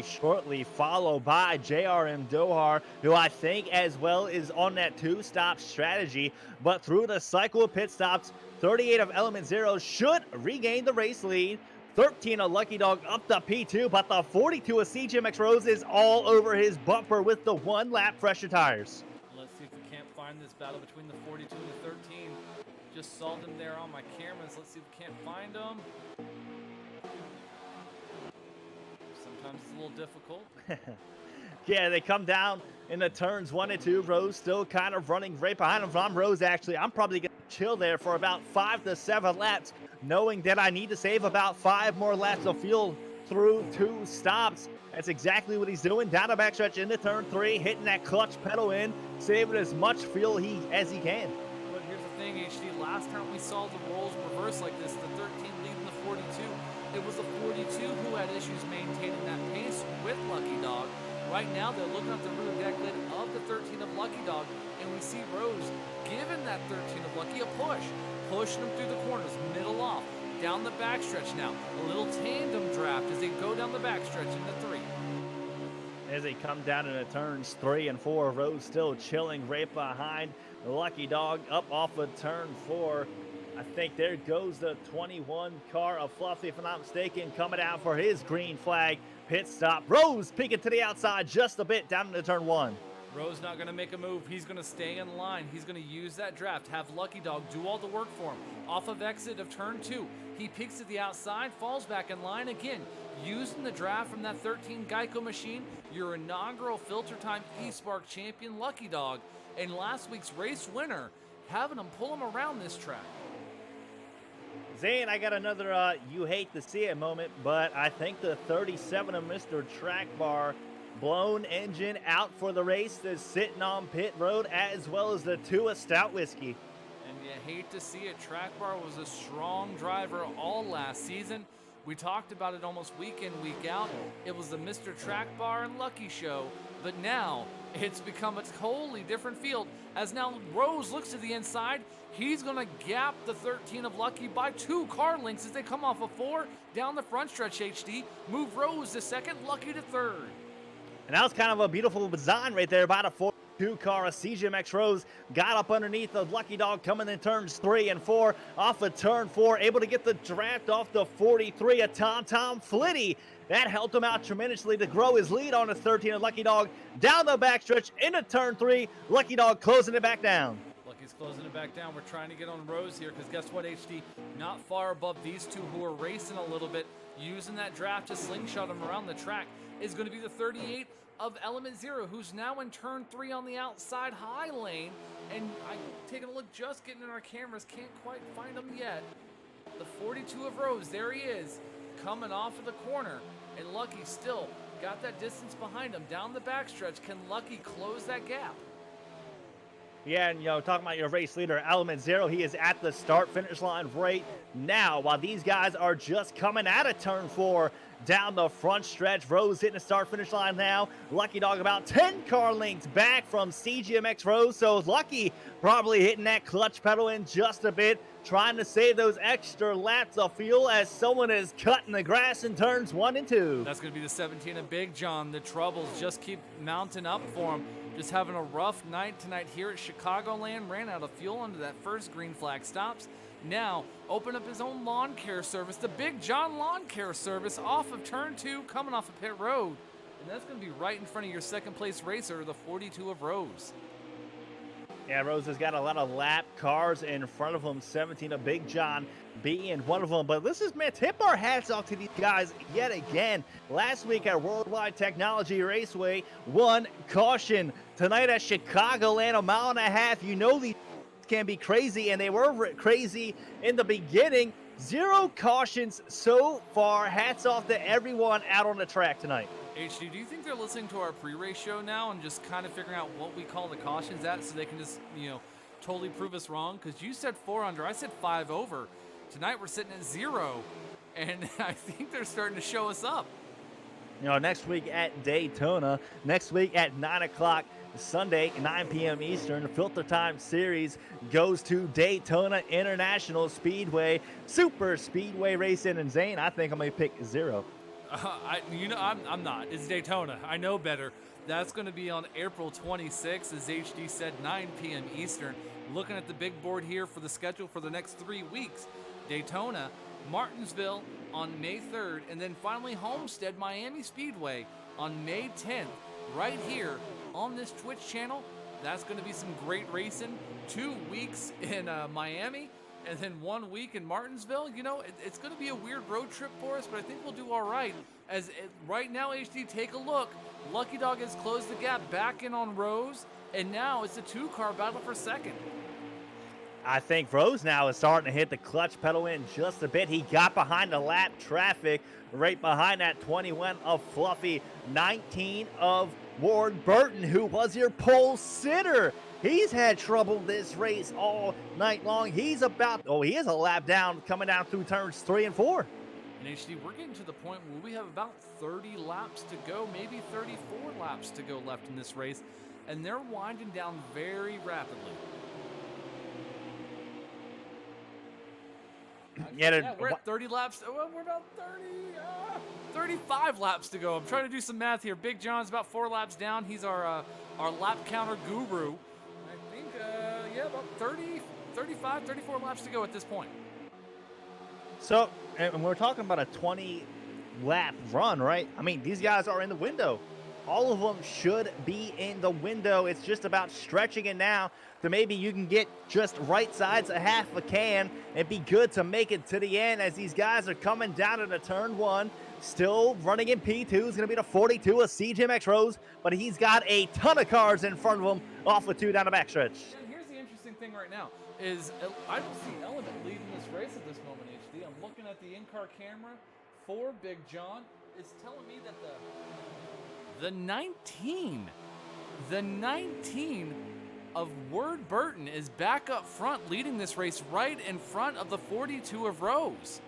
shortly, followed by JRM Dohar, who I think as well is on that 2-stop strategy. But through the cycle of pit stops, 38 of Element Zero should regain the race lead. 13 of Lucky Dog up the P2, but the 42 of CGMX Rose is all over his bumper with the 1-lap fresher tires. Let's see if we can't find this battle between the 42 and the 13. Just saw them there on my cameras. Let's see if we can't find them. Sometimes it's a little difficult. Yeah, they come down in the turns 1 and 2. Rose still kind of running right behind him. If I'm Rose, actually, I'm probably going to chill there for about 5 to 7 laps, knowing that I need to save about 5 more laps of fuel through 2 stops. That's exactly what he's doing. Down the backstretch into turn 3, hitting that clutch pedal in, saving as much fuel as he can. But here's the thing, HD. Last time we saw the roles reverse like this, the 13 leading the 42, it was the 42 who had issues maintaining that pace with Lucky Dog. Right now, they're looking at the rear deck lid of the 13 of Lucky Dog, and we see Rose giving that 13 of Lucky a push, pushing him through the corners, middle off, down the backstretch now. A little tandem draft as they go down the backstretch into 3. As they come down into turns 3 and 4, Rose still chilling right behind Lucky Dog up off of turn 4. I think there goes the 21 car of Fluffy, if I'm not mistaken, coming out for his green flag pit stop. Rose peeking to the outside just a bit down into turn 1. Rose not going to make a move. He's going to stay in line. He's going to use that draft, have Lucky Dog do all the work for him. Off of exit of turn 2, he peeks to the outside, falls back in line again. Using the draft from that 13 Geico machine, your inaugural FilterTime eSpark champion, Lucky Dog, and last week's race winner, having him pull him around this track. Zane, I got another you hate to see it moment, but I think the 37 of Mr. Track Bar blown engine out for the race is sitting on pit road, as well as the 2 of Stout Whiskey. And you hate to see it. Track Bar was a strong driver all last season. We talked about it almost week in, week out. It was the Mr. Track Bar and Lucky show, but now it's become a totally different field as now Rose looks to the inside. He's going to gap the 13 of Lucky by 2 car lengths as they come off of 4 down the front stretch, HD. Move Rose to second, Lucky to third. And that was kind of a beautiful design right there by the 42 car of CGMX Rose. Got up underneath the Lucky Dog coming in turns 3 and 4. Off of turn 4, able to get the draft off the 43 of Tom Flitty. That helped him out tremendously to grow his lead on the 13 of Lucky Dog. Down the backstretch into turn 3. Lucky Dog closing it back down. Lucky's closing it back down. We're trying to get on Rose here because guess what, HD? Not far above these two who are racing a little bit, using that draft to slingshot him around the track, is going to be the 38 of Element Zero, who's now in turn 3 on the outside high lane. And I'm taking a look, just getting in our cameras, can't quite find him yet. The 42 of Rose, there he is, coming off of the corner. And Lucky still got that distance behind him down the backstretch. Can Lucky close that gap? Yeah, and talking about your race leader, Element Zero, he is at the start-finish line right now while these guys are just coming out of turn 4 down the front stretch. Rose hitting the start-finish line now. Lucky Dog about 10 car lengths back from CGMX Rose, so Lucky probably hitting that clutch pedal in just a bit, trying to save those extra laps of fuel as someone is cutting the grass in turns 1 and 2. That's going to be the 17 of Big John. The troubles just keep mounting up for him. Just having a rough night tonight here at Chicagoland. Ran out of fuel under that first green flag stops. Now, open up his own lawn care service, the Big John Lawn Care Service, off of turn 2, coming off of pit road. And that's going to be right in front of your second place racer, the 42 of Rose. Yeah, Rose has got a lot of lap cars in front of him, 17 of Big John being one of them. But let's just tip our hats off to these guys yet again. Last week at Worldwide Technology Raceway, 1 caution. Tonight at Chicagoland, a mile and a half. You know these can be crazy, and they were crazy in the beginning. 0 cautions so far. Hats off to everyone out on the track tonight. HD, do you think they're listening to our pre-race show now and just kind of figuring out what we call the cautions at so they can just, totally prove us wrong? Because you said 4 under, I said 5 over. Tonight we're sitting at 0, and I think they're starting to show us up. Next week at Daytona, next week at 9 o'clock Sunday, 9 p.m. Eastern, the FilterTime Series goes to Daytona International Speedway, Super Speedway Racing. And Zane, I think I'm going to pick 0. I'm not. It's Daytona. I know better. That's going to be on April 26th, as HD said, 9 p.m. Eastern. Looking at the big board here for the schedule for the next 3 weeks. Daytona, Martinsville on May 3rd, and then finally Homestead Miami Speedway on May 10th, right here on this Twitch channel. That's going to be some great racing. 2 weeks in Miami, and then 1 week in Martinsville. It's going to be a weird road trip for us, but I think we'll do all right. Right now, HD, take a look. Lucky Dog has closed the gap back in on Rose, and now it's a 2-car battle for second. I think Rose now is starting to hit the clutch pedal in just a bit. He got behind the lap traffic, right behind that 21 of Fluffy, 19 of Ward Burton, who was your pole sitter. He's had trouble this race all night long. He is a lap down, coming down through turns 3 and 4. And HD, we're getting to the point where we have about 30 laps to go, maybe 34 laps to go left in this race, and they're winding down very rapidly. Yeah, we're at 30 laps. Well, we're about 35 laps to go. I'm trying to do some math here. Big John's about 4 laps down. He's our lap counter guru. I think, about 30, 35, 34 laps to go at this point. So, and we're talking about a 20-lap run, right? I mean, these guys are in the window. All of them should be in the window. It's just about stretching it now to maybe you can get just right sides of half a can and be good to make it to the end as these guys are coming down into turn 1. Still running in P2 is going to be the 42 of CJMX Rose, but he's got a ton of cars in front of him off the 2 down the backstretch. And here's the interesting thing right now is I don't see Element leading this race at this moment, HD. I'm looking at the in-car camera for Big John. It's telling me that the 19 of Ward Burton is back up front, leading this race right in front of the 42 of Rose.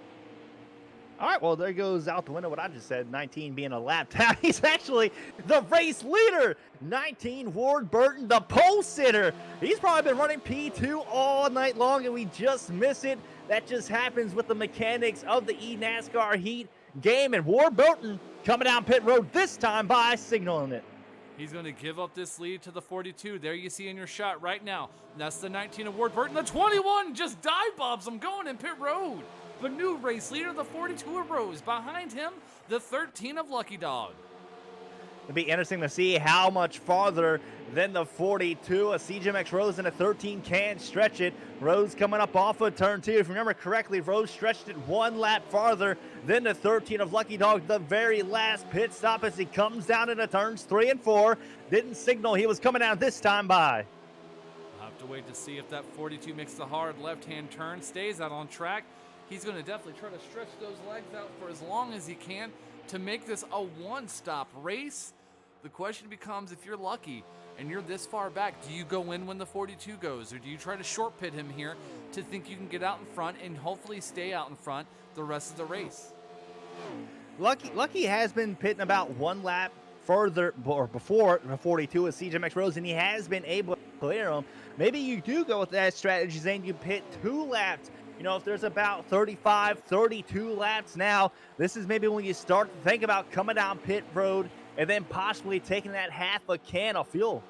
All right, well, there goes out the window what I just said, 19 being a lap down. He's actually the race leader. 19, Ward Burton, the pole sitter. He's probably been running P2 all night long, and we just miss it. That just happens with the mechanics of the eNASCAR Heat game, and Ward Burton coming down pit road this time by signaling it. He's going to give up this lead to the 42. There you see in your shot right now. That's the 19 of Ward Burton. The 21 just dive bobs him going in pit road. The new race leader, the 42 of Rose. Behind him, the 13 of Lucky Dog. It'll be interesting to see how much farther than the 42 of CJMX Rose and a 13 can stretch it. Rose coming up off of turn 2. If you remember correctly, Rose stretched it 1 lap farther than the 13 of Lucky Dog. The very last pit stop as he comes down into turns 3 and 4. Didn't signal he was coming down this time by. I'll have to wait to see if that 42 makes the hard left-hand turn, stays out on track. He's going to definitely try to stretch those legs out for as long as he can to make this a one-stop race. The question becomes, if you're lucky and you're this far back, do you go in when the 42 goes, or do you try to short pit him here to think you can get out in front and hopefully stay out in front the rest of the race? Lucky has been pitting about 1 lap further or before the 42 of CJMX Rose, and he has been able to clear him. Maybe you do go with that strategy, Zane. You pit 2 laps. You know, if there's about 35, 32 laps now, this is maybe when you start to think about coming down pit road and then possibly taking that half a can of fuel.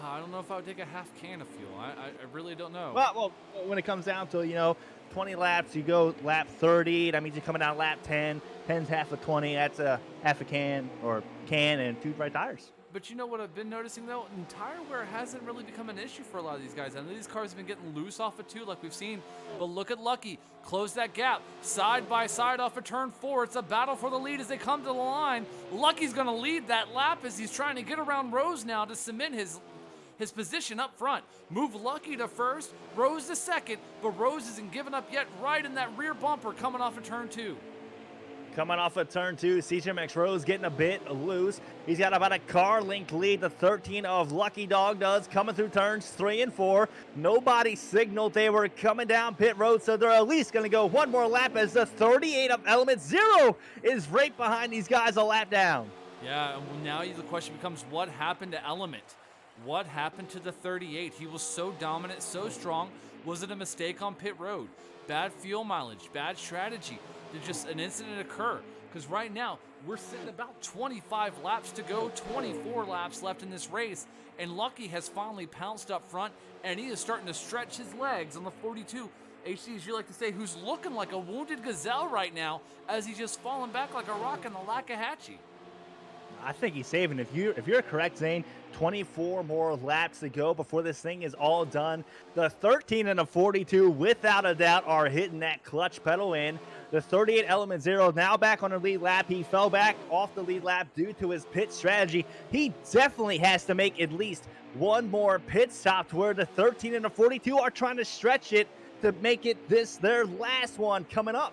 I don't know if I would take a half can of fuel. I really don't know. Well, when it comes down to, 20 laps, you go lap 30. That means you're coming down lap 10. 10's half of 20. That's a half a can or can and 2 dry tires. But you know what I've been noticing, though? Tire wear hasn't really become an issue for a lot of these guys. I know these cars have been getting loose off of 2 like we've seen, but look at Lucky. Close that gap. Side by side off of turn 4. It's a battle for the lead as they come to the line. Lucky's going to lead that lap as he's trying to get around Rose now to cement his position up front. Move Lucky to first, Rose to second, but Rose isn't giving up yet, right in that rear bumper coming off of turn 2. Coming off of turn 2, CJMX Rose getting a bit loose. He's got about a car length lead. The 13 of Lucky Dog does, coming through turns 3 and 4. Nobody signaled they were coming down pit road, so they're at least going to go 1 more lap as the 38 of Element Zero is right behind these guys a lap down. Yeah, now the question becomes, what happened to Element? What happened to the 38? He was so dominant, so strong. Was it a mistake on pit road? Bad fuel mileage, bad strategy? Did just an incident occur? Because right now, we're sitting about 25 laps to go, 24 laps left in this race, and Lucky has finally pounced up front, and he is starting to stretch his legs on the 42. HC, as you like to say, who's looking like a wounded gazelle right now, as he's just falling back like a rock in the Lakahatchee. I think he's saving. If you're correct, Zane, 24 more laps to go before this thing is all done. The 13 and the 42, without a doubt, are hitting that clutch pedal in. The 38 Element Zero now back on the lead lap. He fell back off the lead lap due to his pit strategy. He definitely has to make at least one more pit stop to where the 13 and the 42 are trying to stretch it to make it this their last one coming up.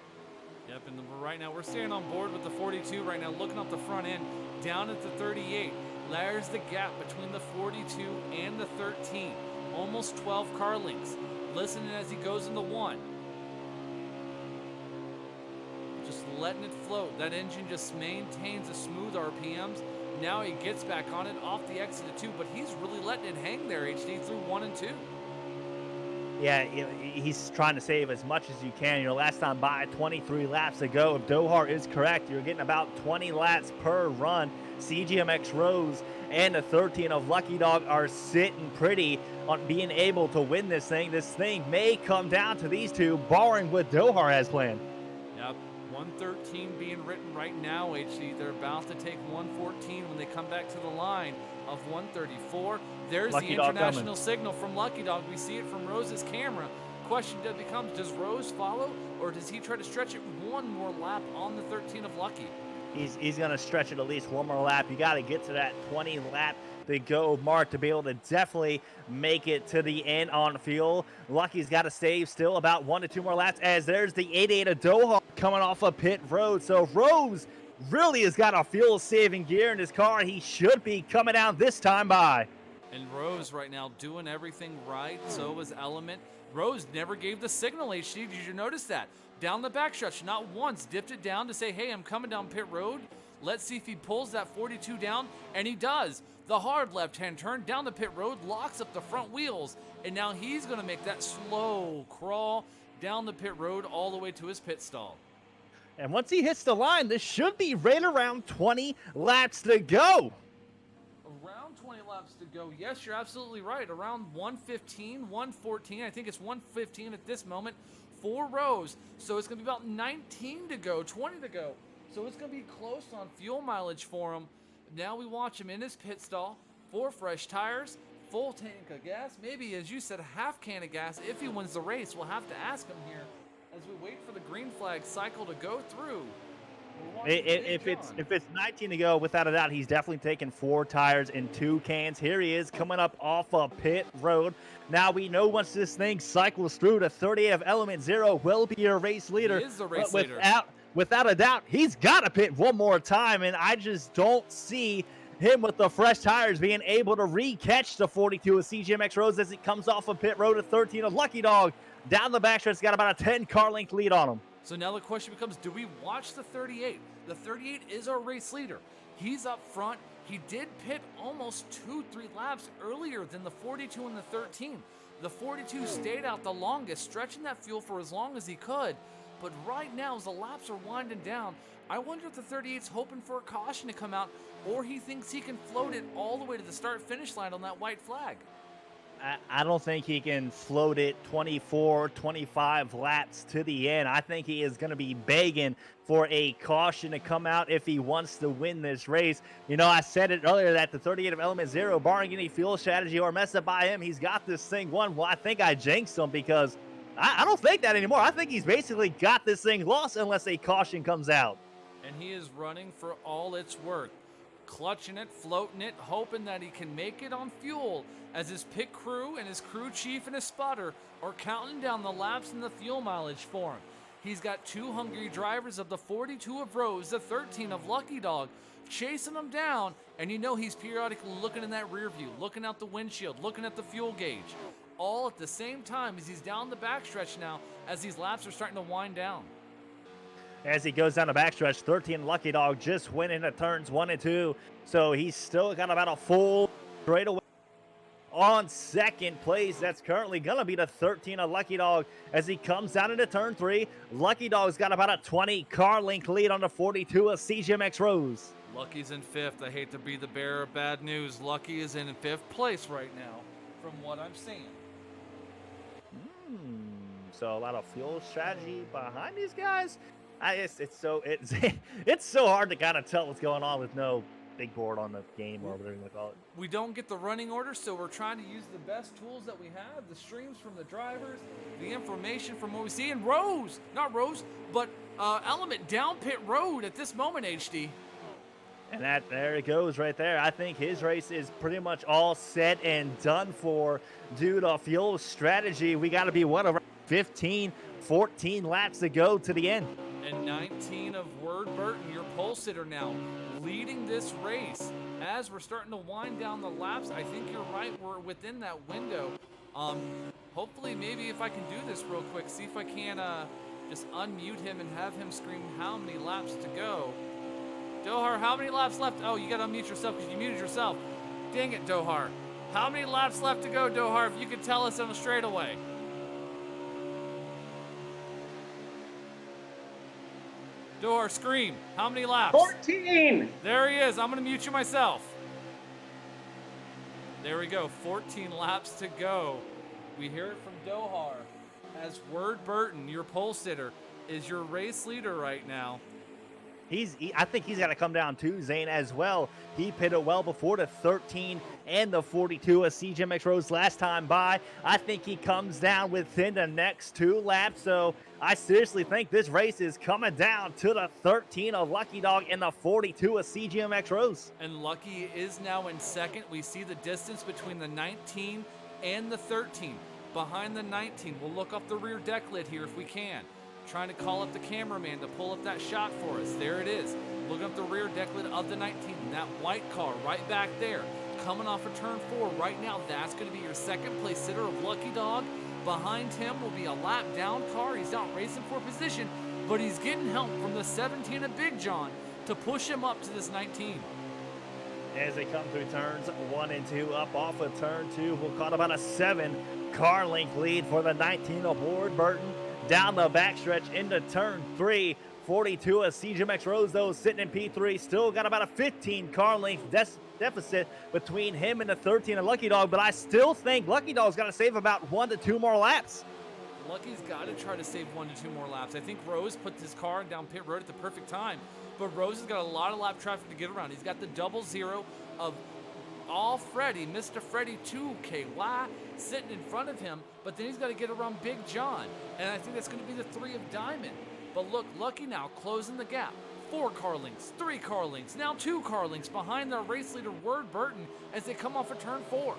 Yep, and right now we're staying on board with the 42 right now, looking up the front end, down at the 38. There's the gap between the 42 and the 13. Almost 12 car lengths. Listening as he goes into one. Just letting it float. That engine just maintains a smooth RPMs. Now he gets back on it off the exit of 2, but he's really letting it hang there, HD, through 1 and 2. Yeah, he's trying to save as much as you can. Last time by 23 laps ago, if Dohar is correct, you're getting about 20 laps per run. CGMX Rose and the 13 of Lucky Dog are sitting pretty on being able to win this thing. This thing may come down to these two, barring what Dohar has planned. Yep, 113 being written right now, HD. They're about to take 114 when they come back to the line of 134. There's Lucky the Dog international coming. signal from Lucky Dog. We see it from Rose's camera. Question becomes, does Rose follow, or does he try to stretch it one more lap on the 13 of Lucky? He's going to stretch it at least one more lap. You got to get to that 20 lap to go mark to be able to definitely make it to the end on fuel. Lucky's got to save still about 1 to 2 more laps, as there's the 88 of Doha coming off of pit road. So Rose really has got a fuel saving gear in his car. He should be coming down this time by. And Rose right now doing everything right. So was Element. Rose never gave the signal, HD. Did you notice that? Down the backstretch, not once dipped it down to say, hey, I'm coming down pit road. Let's see if he pulls that 42 down, and he does. The hard left-hand turn down the pit road, locks up the front wheels, and now he's going to make that slow crawl down the pit road all the way to his pit stall. And once he hits the line, this should be right around 20 laps to go. Around 20 laps to go. Yes, you're absolutely right. Around 115, 114. I think it's 115 at this moment for Rose. So it's going to be about 19 to go, 20 to go. So it's going to be close on fuel mileage for him. Now we watch him in his pit stall. 4 fresh tires, full tank of gas. Maybe, as you said, a half can of gas if he wins the race. We'll have to ask him here as we wait for the green flag cycle to go through. If it's 19 to go, without a doubt, he's definitely taking 4 tires and 2 cans. Here he is coming up off of pit road. Now we know once this thing cycles through, the 38 of Element Zero will be your race leader. He is the race but leader. Without a doubt, he's got to pit one more time, and I just don't see him with the fresh tires being able to re-catch the 42 of CGMX Rose as it comes off of pit road at 13 of Lucky Dog. Down the backstretch, got about a 10 car length lead on him. So now the question becomes, do we watch the 38? The 38 is our race leader. He's up front. He did pit almost 2-3 laps earlier than the 42 and the 13. The 42 stayed out the longest, stretching that fuel for as long as he could. But right now, as the laps are winding down, I wonder if the 38's hoping for a caution to come out, or he thinks he can float it all the way to the start-finish line on that white flag. I don't think he can float it 24, 25 laps to the end. I think he is going to be begging for a caution to come out if he wants to win this race. I said it earlier that the 38 of Element Zero, barring any fuel strategy or mess up by him, he's got this thing won. Well, I think I jinxed him because I don't think that anymore. I think he's basically got this thing lost unless a caution comes out. And he is running for all it's worth. Clutching it, floating it, hoping that he can make it on fuel as his pit crew and his crew chief and his spotter are counting down the laps and the fuel mileage for him. He's got 2 hungry drivers of the 42 of Rose, the 13 of Lucky Dog, chasing him down, and he's periodically looking in that rear view, looking out the windshield, looking at the fuel gauge, all at the same time as he's down the backstretch now as these laps are starting to wind down. As he goes down the backstretch, 13 Lucky Dog just went into turns 1 and 2. So he's still got about a full straightaway on second place. That's currently going to be the 13 of Lucky Dog as he comes down into turn 3. Lucky Dog's got about a 20 car length lead on the 42 of CGMX Rose. Lucky's in 5th. I hate to be the bearer of bad news. Lucky is in 5th place right now from what I'm seeing. So a lot of fuel strategy behind these guys. It's so hard to kind of tell what's going on with no big board on the game or whatever you want to call it. We don't get the running order, so we're trying to use the best tools that we have, the streams from the drivers, the information from what we see, and Element down pit road at this moment, HD. And there it goes right there. I think his race is pretty much all set and done for due to fuel strategy. We got to be, around 15, 14 laps to go to the end. And 19 of Word Burton, your pole sitter now, leading this race. As we're starting to wind down the laps, I think you're right. We're within that window. Hopefully, maybe if I can do this real quick, see if I can just unmute him and have him scream how many laps to go. Dohar, how many laps left? Oh, you got to unmute yourself because you muted yourself. Dang it, Dohar. How many laps left to go, Dohar, if you could tell us on a straightaway? Dohar, scream. How many laps? 14. There he is. I'm going to mute you myself. There we go. 14 laps to go. We hear it from Dohar as Word Burton, your pole sitter, is your race leader right now. I think he's got to come down too, Zane, as well. He pitted well before the 13 and the 42 of CGMX Rose last time by. I think he comes down within the next 2 laps, so I seriously think this race is coming down to the 13 of Lucky Dog and the 42 of CGMX Rose. And Lucky is now in second. We see the distance between the 19 and the 13. Behind the 19, we'll look up the rear deck lid here if we can. Trying to call up the cameraman to pull up that shot for us. There it is. Looking up the rear deck lid of the 19. That white car right back there. Coming off of turn 4 right now. That's going to be your second place sitter of Lucky Dog. Behind him will be a lap down car. He's out racing for position, but he's getting help from the 17 of Big John to push him up to this 19. As they come through turns 1 and 2, up off of turn 2, we'll call about a 7 car length lead for the 19 of Ward Burton. Down the backstretch into turn 3, 42 of CGMX Rose, though, sitting in P3. Still got about a 15 car length deficit between him and the 13 of Lucky Dog, but I still think Lucky Dog's got to save about 1 to 2 more laps. Lucky's got to try to save 1 to 2 more laps. I think Rose put his car down pit road at the perfect time, but Rose has got a lot of lap traffic to get around. He's got the 00 of all Freddy, Mr. Freddy 2KY sitting in front of him, but then he's got to get around Big John, and I think that's going to be the 3 of Diamond. But look, Lucky now closing the gap. 4 car lengths, 3 car lengths, now 2 car lengths behind their race leader Word Burton as they come off of turn 4.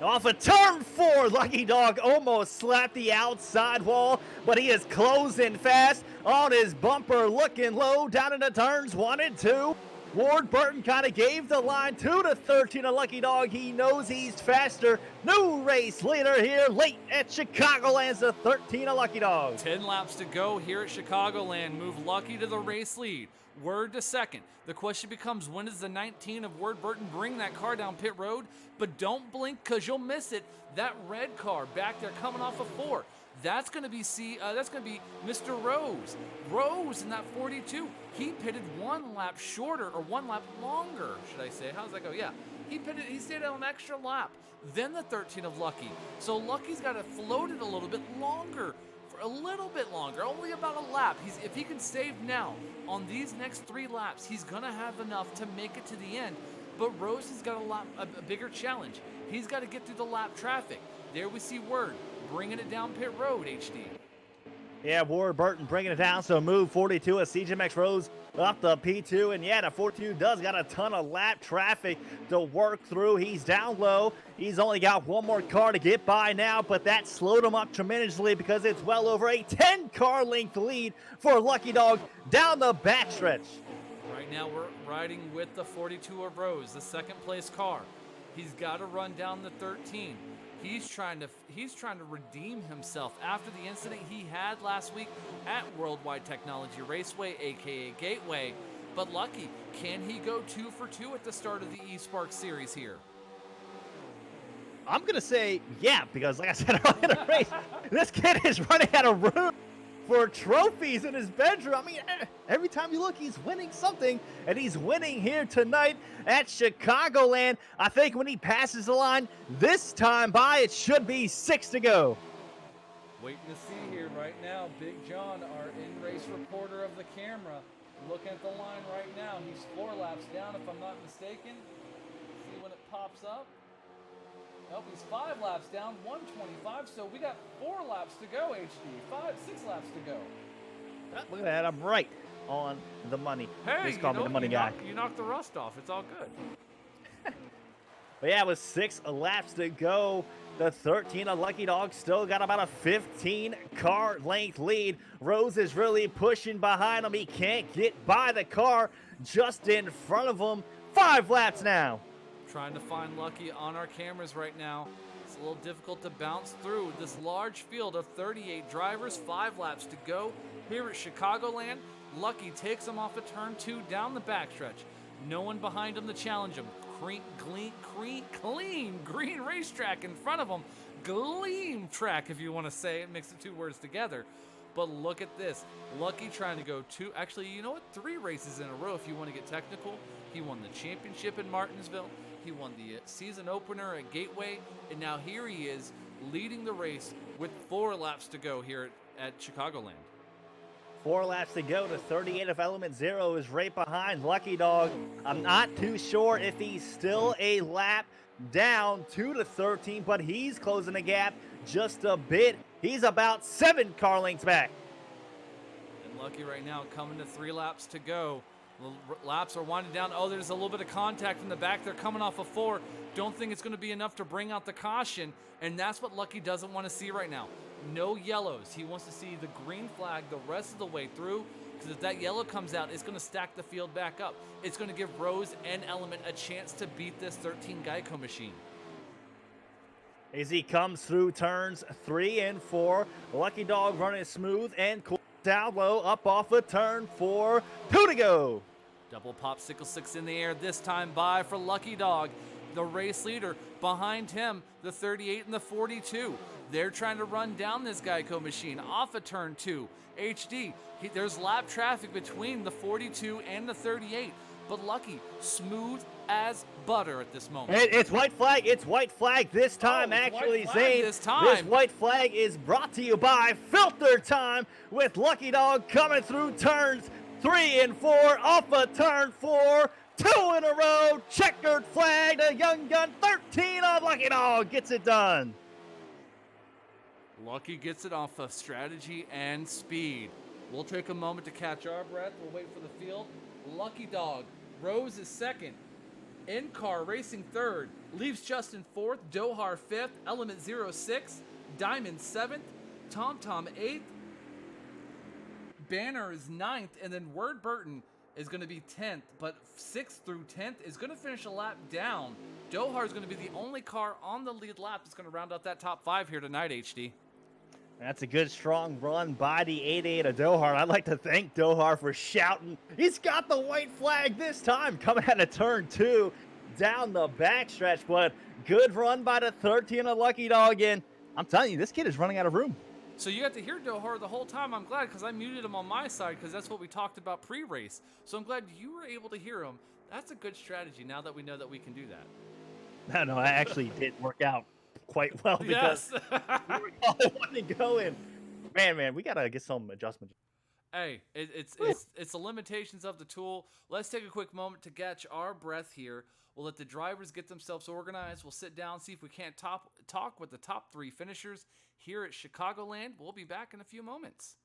Off of turn 4, Lucky Dog almost slapped the outside wall, but he is closing fast on his bumper, looking low down into turns 1 and 2. Ward Burton kind of gave the line to the 13 of Lucky Dog. He knows he's faster. New race leader here late at Chicagoland's the 13 of Lucky Dog. 10 laps to go here at Chicagoland. Move Lucky to the race lead. Word to second. The question becomes, when does the 19 of Ward Burton bring that car down pit road? But don't blink because you'll miss it. That red car back there coming off of 4. That's going to be Mr. Rose. Rose in that 42. He pitted 1 lap shorter, or 1 lap longer, should I say. How does that go? Yeah. He stayed on an extra lap than the 13 of Lucky. So Lucky's got to float it a little bit longer. Only about a lap. If he can save now on these next 3 laps, he's going to have enough to make it to the end. But Rose has got a bigger challenge. He's got to get through the lap traffic. There we see Word bringing it down pit road, HD. Yeah, Ward Burton bringing it down, so move 42 of CGMX Rose up the P2. And yeah, the 42 does got a ton of lap traffic to work through. He's down low. He's only got 1 more car to get by now, but that slowed him up tremendously because it's well over a 10 car length lead for Lucky Dog down the backstretch. Right now we're riding with the 42 of Rose, the second place car. He's got to run down the 13. He's trying to redeem himself after the incident he had last week at Worldwide Technology Raceway, aka Gateway. But Lucky, can he go 2 for 2 at the start of the eSpark series here? I'm going to say yeah, because like I said earlier in the race, this kid is running out of room for trophies in his bedroom. I mean, every time you look, he's winning something, and he's winning here tonight at Chicagoland. I think when he passes the line this time by, it should be 6 to go. Waiting to see here right now. Big John, our in-race reporter of the camera, Looking at the line right now, he's 4 laps down if I'm not mistaken. See when it pops up. Nope, he's 5 laps down, 125. So we got 4 laps to go, HD. 6 laps to go. Look at that, I'm right on the money. Hey, Just call me the money guy. You knocked the rust off. It's all good. But yeah, with 6 laps to go, the 13 of Lucky Dog still got about a 15 car length lead. Rose is really pushing behind him. He can't get by the car just in front of him. 5 laps now. Trying to find Lucky on our cameras right now. It's a little difficult to bounce through this large field of 38 drivers. 5 laps to go here at Chicagoland. Lucky takes him off of turn 2 down the backstretch. No one behind him to challenge him. Clean green racetrack in front of him. Gleam track, if you want to say it. Mix the 2 words together. But look at this. Lucky trying to go 2, actually, you know what? 3 races in a row if you want to get technical. He won the championship in Martinsville. He won the season opener at Gateway. And now here he is leading the race with 4 laps to go here at Chicagoland. 4 laps to go. The 38 of Element Zero is right behind Lucky Dog. I'm not too sure if he's still a lap down to the 13, but he's closing the gap just a bit. He's about 7 car lengths back. And Lucky right now coming to 3 laps to go. The laps are winding down. Oh, there's a little bit of contact in the back. They're coming off of 4. Don't think it's going to be enough to bring out the caution, and that's what Lucky doesn't want to see right now. No yellows. He wants to see the green flag the rest of the way through, because if that yellow comes out, it's going to stack the field back up. It's going to give Rose and Element a chance to beat this 13 Geico machine. As he comes through turns 3 and 4, Lucky Dog running smooth and cool down low up off of turn 4. 2 to go. Double popsicle 6 in the air, this time by for Lucky Dog. The race leader behind him, the 38 and the 42. They're trying to run down this Geico machine off of turn 2. HD, there's lap traffic between the 42 and the 38. But Lucky, smooth as butter at this moment. It's white flag. It's white flag this time, actually, Zane. This time. This white flag is brought to you by FilterTime with Lucky Dog coming through turns 3 and 4 off of turn 4. 2 in a row. Checkered flag. The young gun 13 of Lucky Dog gets it done. Lucky gets it off of strategy and speed. We'll take a moment to catch our breath. We'll wait for the field. Lucky Dog. Rose is second. In-car racing third. Leaves Justin fourth. Dohar fifth. Element 06. Diamond seventh. TomTom eighth. Banner is ninth. And then Word Burton is going to be 10th. But 6th through 10th is going to finish a lap down. Dohar is going to be the only car on the lead lap that's going to round out that top 5 here tonight, HD. That's a good, strong run by the 88 of Dohar. I'd like to thank Dohar for shouting. He's got the white flag this time, coming out of turn 2 down the backstretch. But good run by the 13 of Lucky Dog. And I'm telling you, this kid is running out of room. So you got to hear Dohar the whole time. I'm glad, because I muted him on my side, because that's what we talked about pre-race. So I'm glad you were able to hear him. That's a good strategy now that we know that we can do that. No, I actually did work out quite well because Yes. we were all wanting to go in. Man, we got to get some adjustments. Hey, it's the limitations of the tool. Let's take a quick moment to catch our breath here. We'll let the drivers get themselves organized. We'll sit down, see if we can't talk with the top 3 finishers here at Chicagoland. We'll be back in a few moments.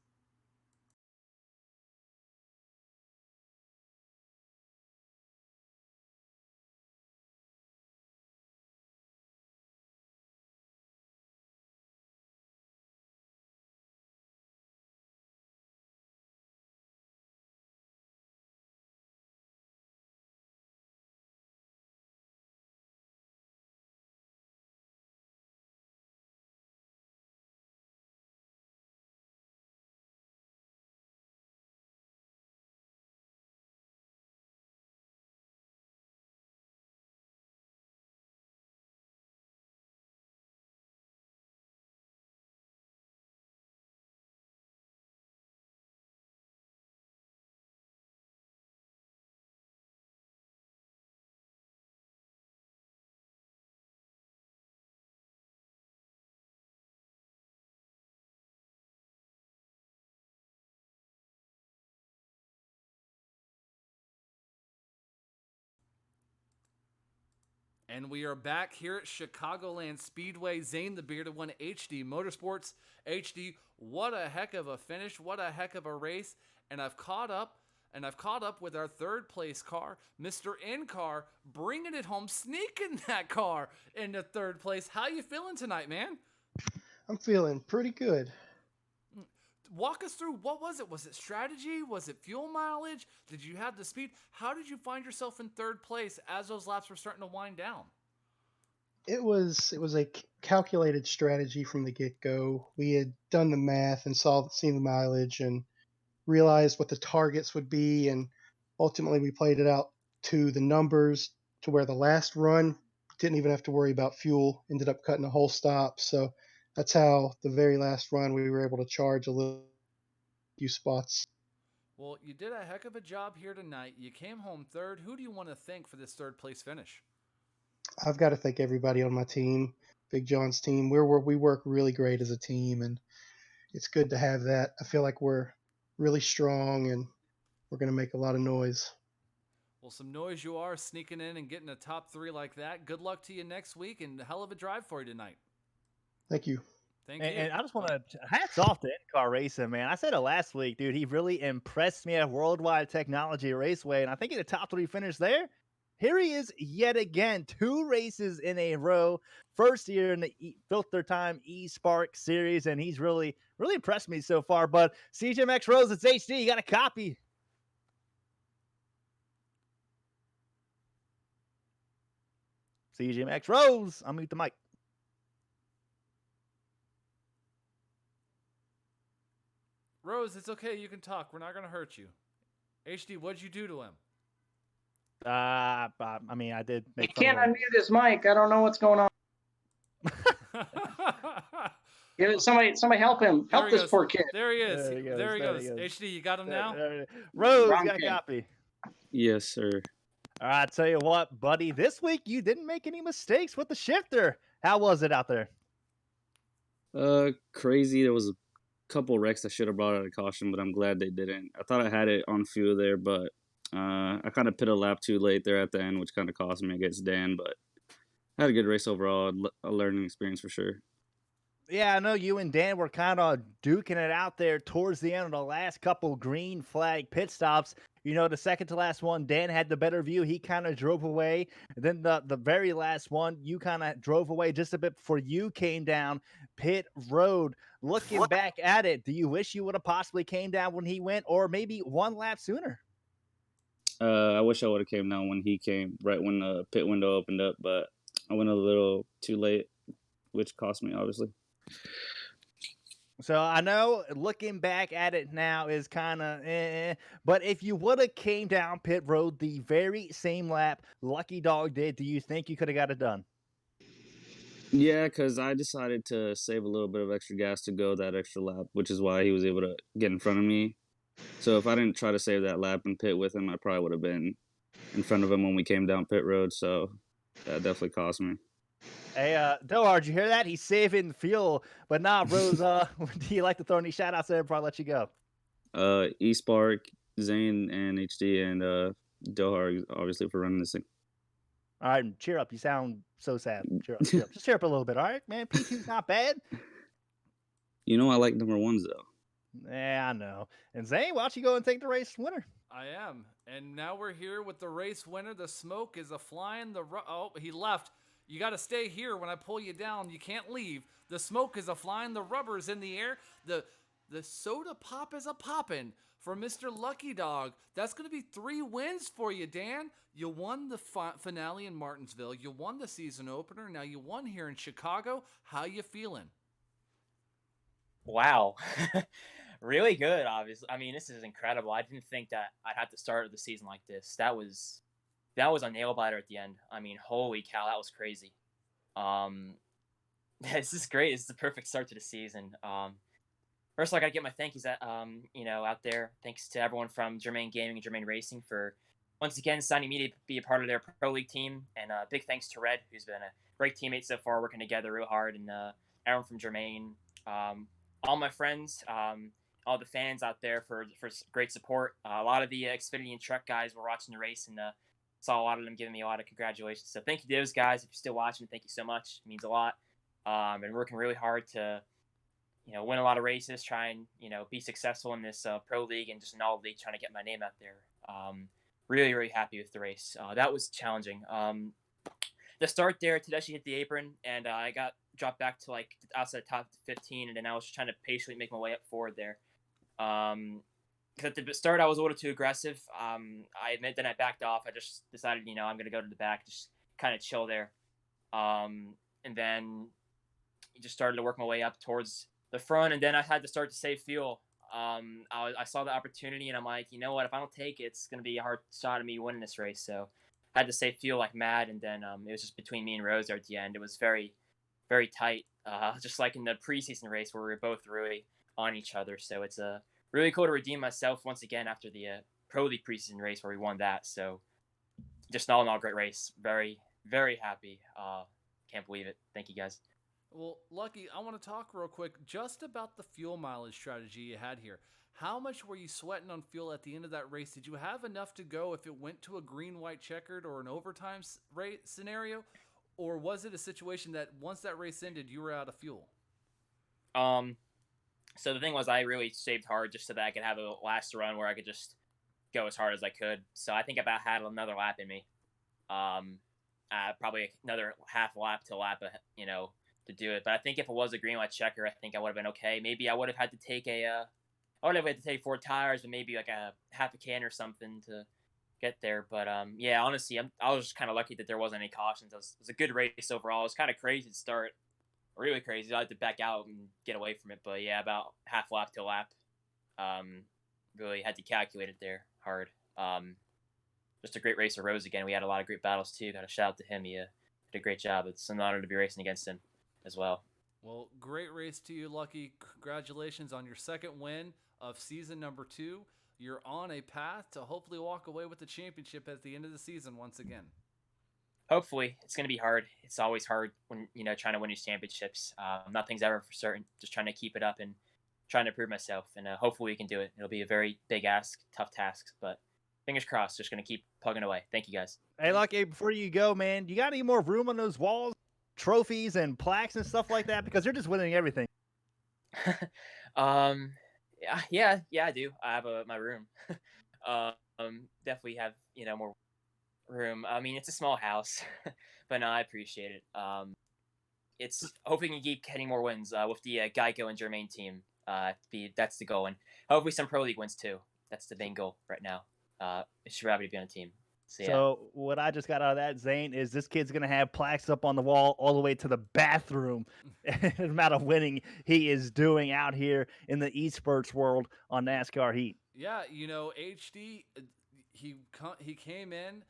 And we are back here at Chicagoland Speedway. Zane, the bearded one, HD Motorsports. HD, what a heck of a finish. What a heck of a race. And I've caught up with our third place car, Mr. In-Car, bringing it home, sneaking that car into third place. How you feeling tonight, man? I'm feeling pretty good. Walk us through, what was it? Was it strategy? Was it fuel mileage? Did you have the speed? How did you find yourself in third place as those laps were starting to wind down? It was a calculated strategy from the get-go. We had done the math and seen the mileage and realized what the targets would be, and ultimately we played it out to the numbers to where the last run didn't even have to worry about fuel, ended up cutting a whole stop. So that's how the very last run we were able to charge a few spots. Well, you did a heck of a job here tonight. You came home third. Who do you want to thank for this third place finish? I've got to thank everybody on my team, Big John's team. We work really great as a team, and it's good to have that. I feel like we're really strong, and we're going to make a lot of noise. Well, some noise you are, sneaking in and getting a top 3 like that. Good luck to you next week, and a hell of a drive for you tonight. Thank you. Thank you. And I just want to hats off to In-Car Racing, man. I said it last week, dude. He really impressed me at Worldwide Technology Raceway, and I think he had a top 3 finish there. Here he is yet again, 2 races in a row. First year in the FilterTime eSpark series, and he's really, really impressed me so far. But CJMX Rose, it's HD. You got a copy. CJMX Rose, I'll mute the mic. Rose, it's okay. You can talk. We're not going to hurt you. HD, what'd you do to him? I mean, I did He make fun can't of him. unmute his mic. I don't know what's going on. Somebody help him. Help this poor kid. There he is. There he goes. There he There goes. he goes. HD, you got him now? Rose, Wrong got a kid. copy. Yes, sir. All right, tell you what, buddy. This week you didn't make any mistakes with the shifter. How was it out there? Crazy. There was a couple wrecks I should have brought out of caution, but I'm glad they didn't. I thought I had it on fuel there, but I kind of pit a lap too late there at the end, which kind of cost me against Dan, but I had a good race overall, a learning experience for sure. Yeah, I know you and Dan were kind of duking it out there towards the end of the last couple green flag pit stops. You know, the second to last one, Dan had the better view. He kind of drove away. And then the very last one, you kind of drove away just a bit before you came down pit road. Looking back at it, do you wish you would have possibly came down when he went, or maybe one lap sooner? I wish I would have came down when he came, right when the pit window opened up, but I went a little too late, which cost me, obviously. So I know looking back at it now is kind of but if you would have came down pit road the very same lap Lucky Dog did, do you think you could have got it done? Yeah, because I decided to save a little bit of extra gas to go that extra lap, which is why he was able to get in front of me. So if I didn't try to save that lap and pit with him, I probably would have been in front of him when we came down pit road. So that definitely cost me. Hey, Dohar, did you hear that? He's saving fuel, but not Rose. Do you like to throw any shout outs there before I let you go? eSpark, Zane, and HD, and Dohar, obviously, for running this thing. All right, cheer up. You sound so sad. Cheer up, cheer up. Just cheer up a little bit, all right, man? P2's not bad. You know I like number ones, though. Yeah, I know. And Zane, why don't you go and take the race winner? I am. And now we're here with the race winner. The smoke is a-flying. Oh, he left. You got to stay here when I pull you down. You can't leave. The smoke is a-flying. The rubber's in the air. The soda pop is a-popping for Mr. Lucky Dog. That's going to be 3 wins for you, Dan. You won the finale in Martinsville. You won the season opener. Now you won here in Chicago. How you feeling? Wow. Really good, obviously. I mean, this is incredible. I didn't think that I'd have to start the season like this. That was a nail biter at the end. I mean, holy cow, that was crazy. This is great. This is the perfect start to the season. First of all, I got to get my thank yous out there. Thanks to everyone from Germain Gaming and Germain Racing for once again signing me to be a part of their Pro League team. And big thanks to Red, who's been a great teammate so far, working together real hard, and everyone from Germain. All my friends, all the fans out there for great support. A lot of the Xfinity and Truck guys were watching the race and saw a lot of them giving me a lot of congratulations. So thank you to those guys. If you're still watching, thank you so much. It means a lot. Been working really hard to, win a lot of races, try and, be successful in this pro league and just in all league, trying to get my name out there. Really, really happy with the race. That was challenging. The start there, Tedeschi hit the apron, and I got dropped back to like outside the top 15, and then I was trying to patiently make my way up forward there. Because at the start, I was a little too aggressive. I admit that I backed off. I just decided, I'm going to go to the back, just kind of chill there. And then just started to work my way up towards the front, and then I had to start to save fuel. I saw the opportunity, and I'm like, you know what? If I don't take it, it's going to be a hard shot at me winning this race. So I had to save fuel like mad, and then it was just between me and Rose there at the end. It was very, very tight, just like in the preseason race where we were both really on each other. So it's really cool to redeem myself once again after the Pro League preseason race where we won that. So just all in all, great race. Very, very happy. Can't believe it. Thank you, guys. Well, Lucky, I want to talk real quick just about the fuel mileage strategy you had here. How much were you sweating on fuel at the end of that race? Did you have enough to go if it went to a green-white checkered or an overtime rate scenario? Or was it a situation that once that race ended, you were out of fuel? So the thing was, I really saved hard just so that I could have a last run where I could just go as hard as I could. So I think I about had another lap in me. Probably another half lap to lap, to do it. But I think if it was a green light checker, I think I would have been okay. Maybe I would have had to take I would have had to take 4 tires, but maybe like a half a can or something to get there. But yeah, honestly, I was just kind of lucky that there wasn't any cautions. It was a good race overall. It was kind of crazy to start, really crazy. I had to back out and get away from it. But yeah, about half lap to lap. Really had to calculate it there hard. Just a great race of Rose again. We had a lot of great battles too. Got a shout out to him. He did a great job. It's an honor to be racing against him as well. Well, great race to you, Lucky. Congratulations on your second win of season number 2. You're on a path to hopefully walk away with the championship at the end of the season once again. Hopefully. It's going to be hard. It's always hard when, trying to win these championships. Nothing's ever for certain. Just trying to keep it up and trying to prove myself. And hopefully we can do it. It'll be a very big ask, tough task, but fingers crossed. Just going to keep plugging away. Thank you, guys. Hey, Lucky, before you go, man, you got any more room on those walls? Trophies and plaques and stuff like that, because you're just winning everything. Yeah, I do. I have my room. Definitely have more room. I mean, it's a small house, but no, I appreciate it. It's hoping to keep getting more wins with the Geico and Germain team. That's the goal, and hopefully some Pro League wins too. That's the main goal right now. It's happy to be on a team. So what I just got out of that, Zane, is this kid's going to have plaques up on the wall all the way to the bathroom. The amount of winning he is doing out here in the esports world on NASCAR Heat. Yeah, HD, he came in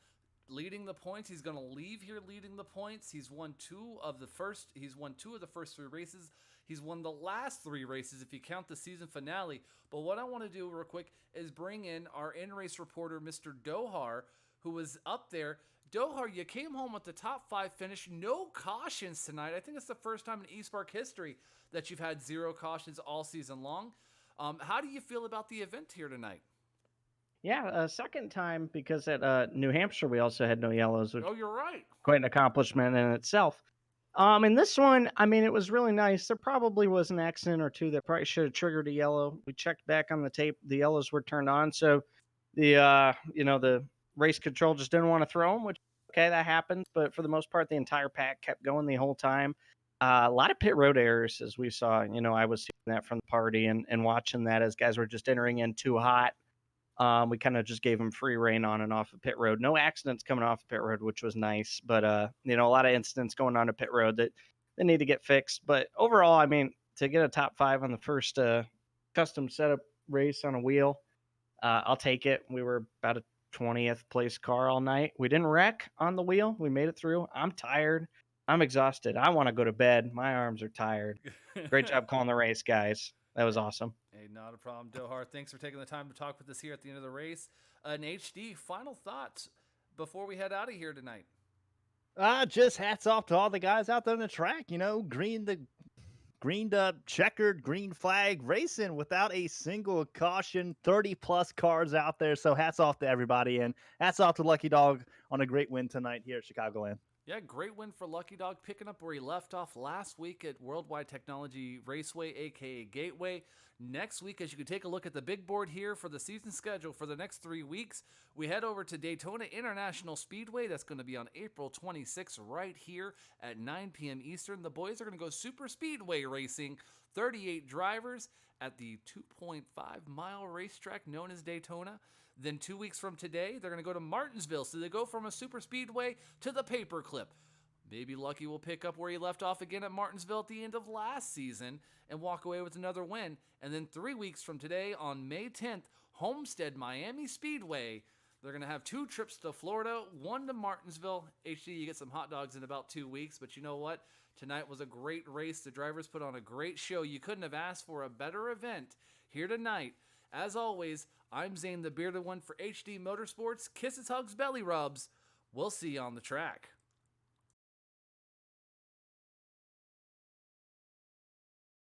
leading the points. He's going to leave here leading the points. He's won two of the first 3 races. He's won the last 3 races if you count the season finale. But what I want to do real quick is bring in our in-race reporter, Mr. Dohar, who was up there. Dohar, you came home with the top 5 finish. No cautions tonight. I think it's the first time in eSpark history that you've had 0 cautions all season long. How do you feel about the event here tonight? Yeah, second time, because at New Hampshire we also had no yellows, which Oh, you're right. quite an accomplishment in itself. In this one, I mean, it was really nice. There probably was an accident or two that probably should have triggered a yellow. We checked back on the tape; the yellows were turned on, so the the race control just didn't want to throw them. Which, okay, that happens, but for the most part, the entire pack kept going the whole time. A lot of pit road errors, as we saw. I was seeing that from the party and watching that as guys were just entering in too hot. We kind of just gave them free reign on and off of pit road. No accidents coming off of pit road, which was nice. But, a lot of incidents going on to pit road that they need to get fixed. But overall, I mean, to get a top 5 on the first custom setup race on a wheel, I'll take it. We were about a 20th place car all night. We didn't wreck on the wheel. We made it through. I'm tired. I'm exhausted. I want to go to bed. My arms are tired. Great job calling the race, guys. That was awesome. Hey, not a problem, Dohar. Thanks for taking the time to talk with us here at the end of the race. An HD, final thoughts before we head out of here tonight. Just hats off to all the guys out there on the track. Green the greened up, checkered, green flag racing without a single caution, 30 plus cars out there. So hats off to everybody, and hats off to Lucky Dog on a great win tonight here at Chicagoland. Yeah, great win for Lucky Dog, picking up where he left off last week at Worldwide Technology Raceway, aka Gateway. Next week, as you can take a look at the big board here for the season schedule for the next 3 weeks, we head over to Daytona International Speedway. That's going to be on April 26th right here at 9 p.m. Eastern. The boys are going to go super speedway racing, 38 drivers at the 2.5-mile racetrack known as Daytona. Then 2 weeks from today, they're going to go to Martinsville. So they go from a super speedway to the paperclip. Maybe Lucky will pick up where he left off again at Martinsville at the end of last season and walk away with another win. And then 3 weeks from today, on May 10th, Homestead Miami Speedway. They're going to have 2 trips to Florida, 1 to Martinsville. HD, you get some hot dogs in about 2 weeks, but you know what? Tonight was a great race. The drivers put on a great show. You couldn't have asked for a better event here tonight. As always, I'm Zane, the bearded one for HD Motorsports. Kisses, hugs, belly rubs. We'll see you on the track.